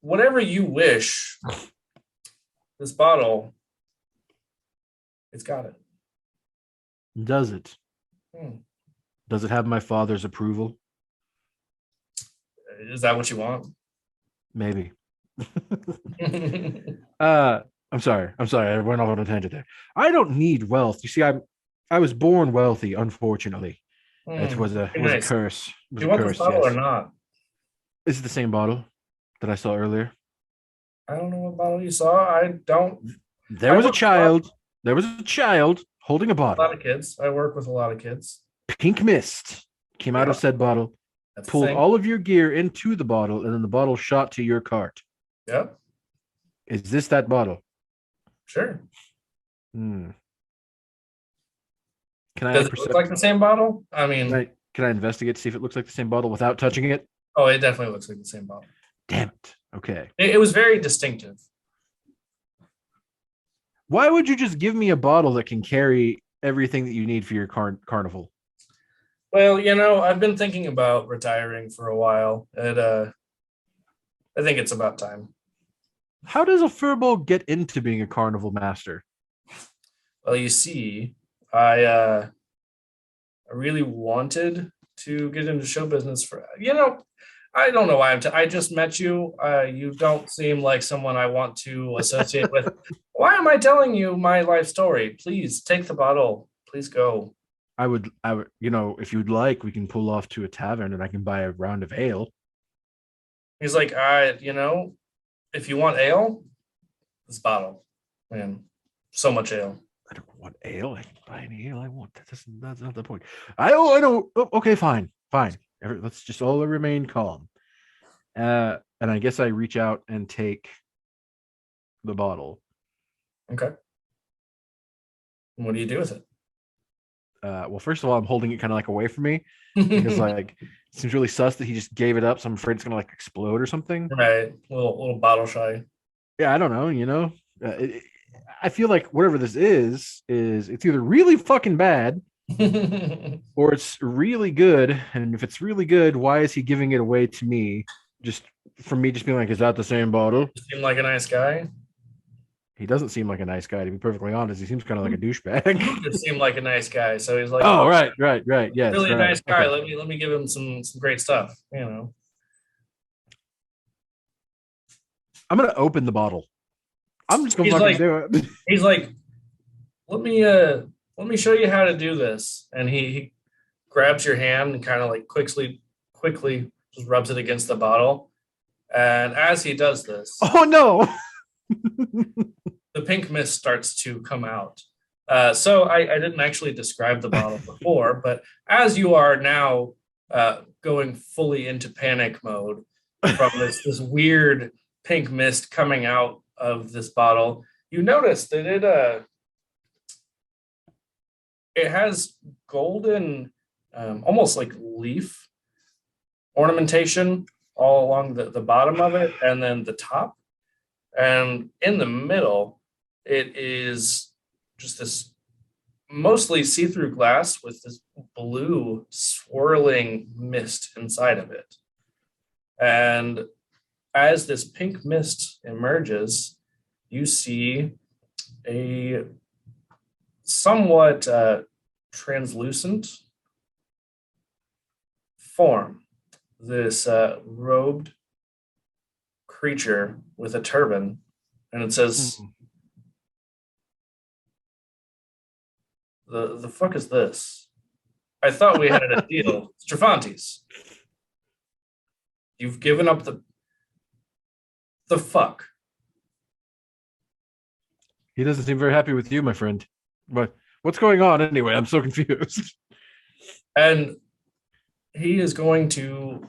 whatever you wish. This bottle, it's got it. Does it? Does it have my father's approval? Is that what you want? Maybe. I'm sorry. I went off on a tangent there. I don't need wealth. You see, I was born wealthy, unfortunately. It was a curse. Do you want this bottle or not? Is it the same bottle that I saw earlier? I don't know what bottle you saw. I don't. There was a child holding a bottle. A lot of kids. I work with a lot of kids. Pink mist came out of said bottle, pulled all of your gear into the bottle, and then the bottle shot to your cart. Yep. Is this that bottle? Sure. Can Does it look like the same bottle? I mean, can I investigate to see if it looks like the same bottle without touching it? Oh, it definitely looks like the same bottle. Damn it. Okay. It was very distinctive. Why would you just give me a bottle that can carry everything that you need for your carnival? Well, I've been thinking about retiring for a while, and I think it's about time. How does a furball get into being a carnival master? Well, you see, I really wanted to get into show business for, I don't know why I just met you. You don't seem like someone I want to associate with. Why am I telling you my life story? Please take the bottle. Please go. I would, if you'd like, we can pull off to a tavern and I can buy a round of ale. He's like, if you want ale, this bottle, man, so much ale. I don't want ale. I can buy any ale I want. That's not the point. I know. Okay, fine. Let's just all remain calm. And I guess I reach out and take the bottle. Okay. And what do you do with it? Well, first of all, I'm holding it kind of like away from me because like it seems really sus that he just gave it up. So I'm afraid it's gonna like explode or something. Right, little bottle shy. Yeah, I don't know. I feel like whatever this is it's either really fucking bad or it's really good. And if it's really good, why is he giving it away to me just from me just being like, is that the same bottle? Seem like a nice guy. He doesn't seem like a nice guy, to be perfectly honest. He seems kind of like a douchebag. It seemed like a nice guy, so he's like, Oh, right. Yes, really a right. nice guy. Okay. Let me give him some great stuff. I'm gonna open the bottle. I'm just gonna He's fucking like, do it. he's like, let me show you how to do this. And he grabs your hand and kind of like quickly just rubs it against the bottle. And as he does this, Oh no. the pink mist starts to come out. So I didn't actually describe the bottle before, but as you are now going fully into panic mode from this weird pink mist coming out of this bottle, you notice that it has golden, almost like leaf ornamentation all along the bottom of it, and then the top, and in the middle, it is just this mostly see-through glass with this blue swirling mist inside of it. And as this pink mist emerges, you see a somewhat translucent form. This robed creature with a turban, and it says, the fuck is this? I thought we had a deal. Strafantes. You've given up the fuck. He doesn't seem very happy with you, my friend. But what's going on anyway? I'm so confused. And he is going to,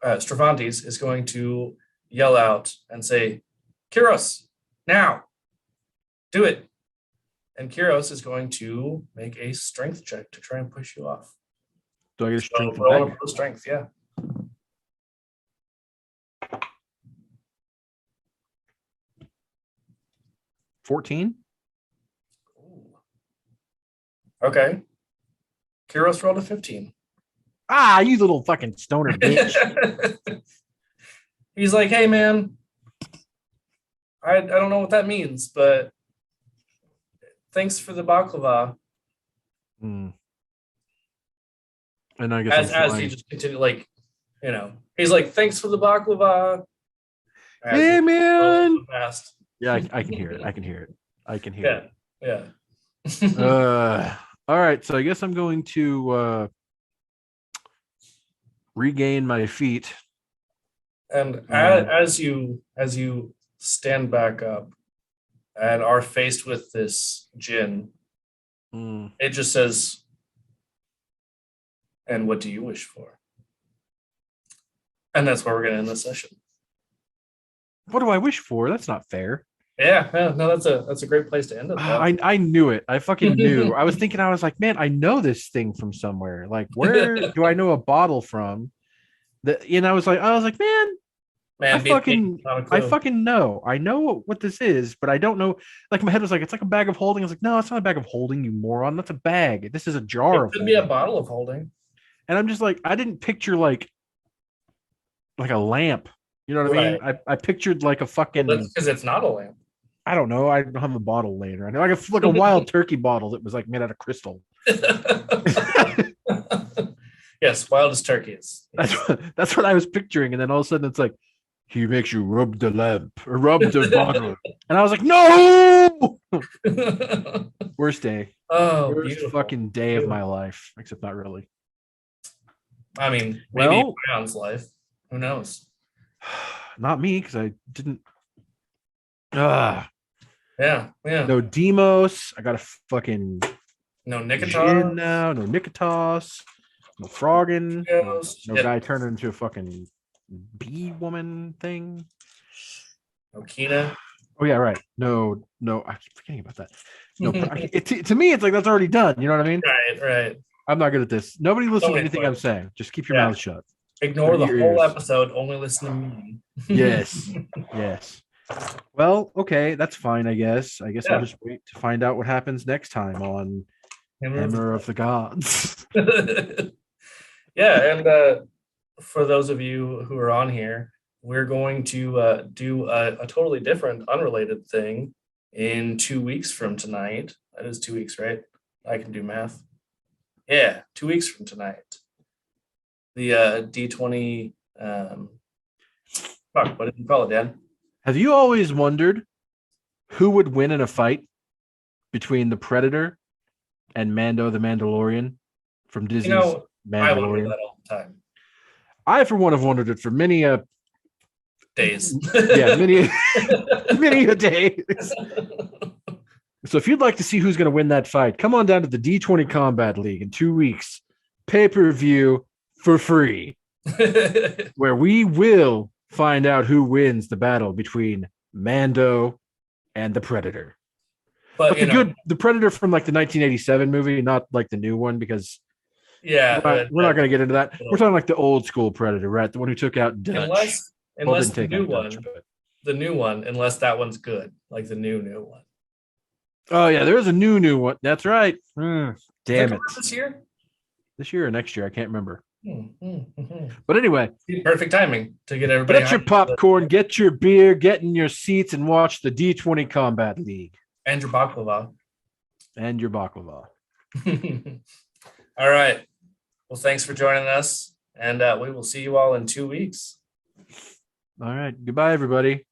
Strafantes is going to yell out and say, Kyros, now, do it. And Kyros is going to make a strength check to try and push you off. Do I get a strength roll back? a strength, yeah. $14. Okay. Kyros rolled a 15. Ah, you little fucking stoner bitch. He's like, hey man, I don't know what that means, but thanks for the baklava. And I guess as he just continued, like, he's like, thanks for the baklava. Hey man. Fast. Yeah, I can hear it. I can hear it. Yeah. All right, so I guess I'm going to regain my feet. And as you stand back up and are faced with this djinn, it just says, and what do you wish for? And that's where we're going to end the session. What do I wish for? That's not fair. Yeah, no, that's a great place to end it. I knew it. I fucking knew. I was thinking, I was like, man, I know this thing from somewhere. Like, where do I know a bottle from? I was like, man, I fucking know. I know what this is, but I don't know. Like, my head was like, it's like a bag of holding. I was like, no, it's not a bag of holding, you moron. That's a bag. This is a jar. It could be a bottle of holding. And I'm just like, I didn't picture like a lamp. You know what I mean? I pictured like a fucking. Well, that's because it's not a lamp. I don't know. I don't have a bottle laying around. Like a wild turkey bottle that was like made out of crystal. Yes, wild as turkey is. That's what I was picturing, and then all of a sudden it's like, he makes you rub the lamp or rub the bottle, and I was like, no. Worst day. Oh, worst beautiful. Fucking day of my life, except not really. I mean, maybe Bion's life. Who knows? Not me, because I didn't. Yeah. No Deimos. I got a fucking no Nikitas now. No Nikitas. No Froggin. No guy turning into a fucking bee woman thing. No Kina. Oh yeah, right. No. I'm forgetting about that. No, to me, it's like that's already done. You know what I mean? Right. I'm not good at this. Nobody listen to anything I'm saying. Just keep your mouth shut. Ignore the whole episode. Only listen to me. Yes. Well, okay, that's fine. I guess I'll just wait to find out what happens next time on Hammer of the Gods. Yeah, and for those of you who are on here, we're going to do a totally different, unrelated thing in 2 weeks from tonight. That is 2 weeks, right? I can do math. Yeah, 2 weeks from tonight. The D20. Fuck, what did you call it, Dan? Have you always wondered who would win in a fight between the Predator and Mando the Mandalorian from Disney's I wonder Mandalorian? that all the time. I, for one, have wondered it for many a Days. yeah, many a day. So if you'd like to see who's going to win that fight, come on down to the D20 Combat League in 2 weeks, pay-per-view for free, where we will find out who wins the battle between Mando and the Predator. But the Predator from like the 1987 movie, not like the new one, because we're not going to get into that. We're talking like the old school Predator, right? The one who took out Dutch. Unless the new one, unless that one's good, like the new one. Oh yeah, there is a new one. That's right. Damn it! This year or next year, I can't remember. But anyway, perfect timing to get everybody. Get your popcorn, get your beer, get in your seats, and watch the D20 Combat League. And your baklava. All right. Well, thanks for joining us, and we will see you all in 2 weeks. All right. Goodbye, everybody.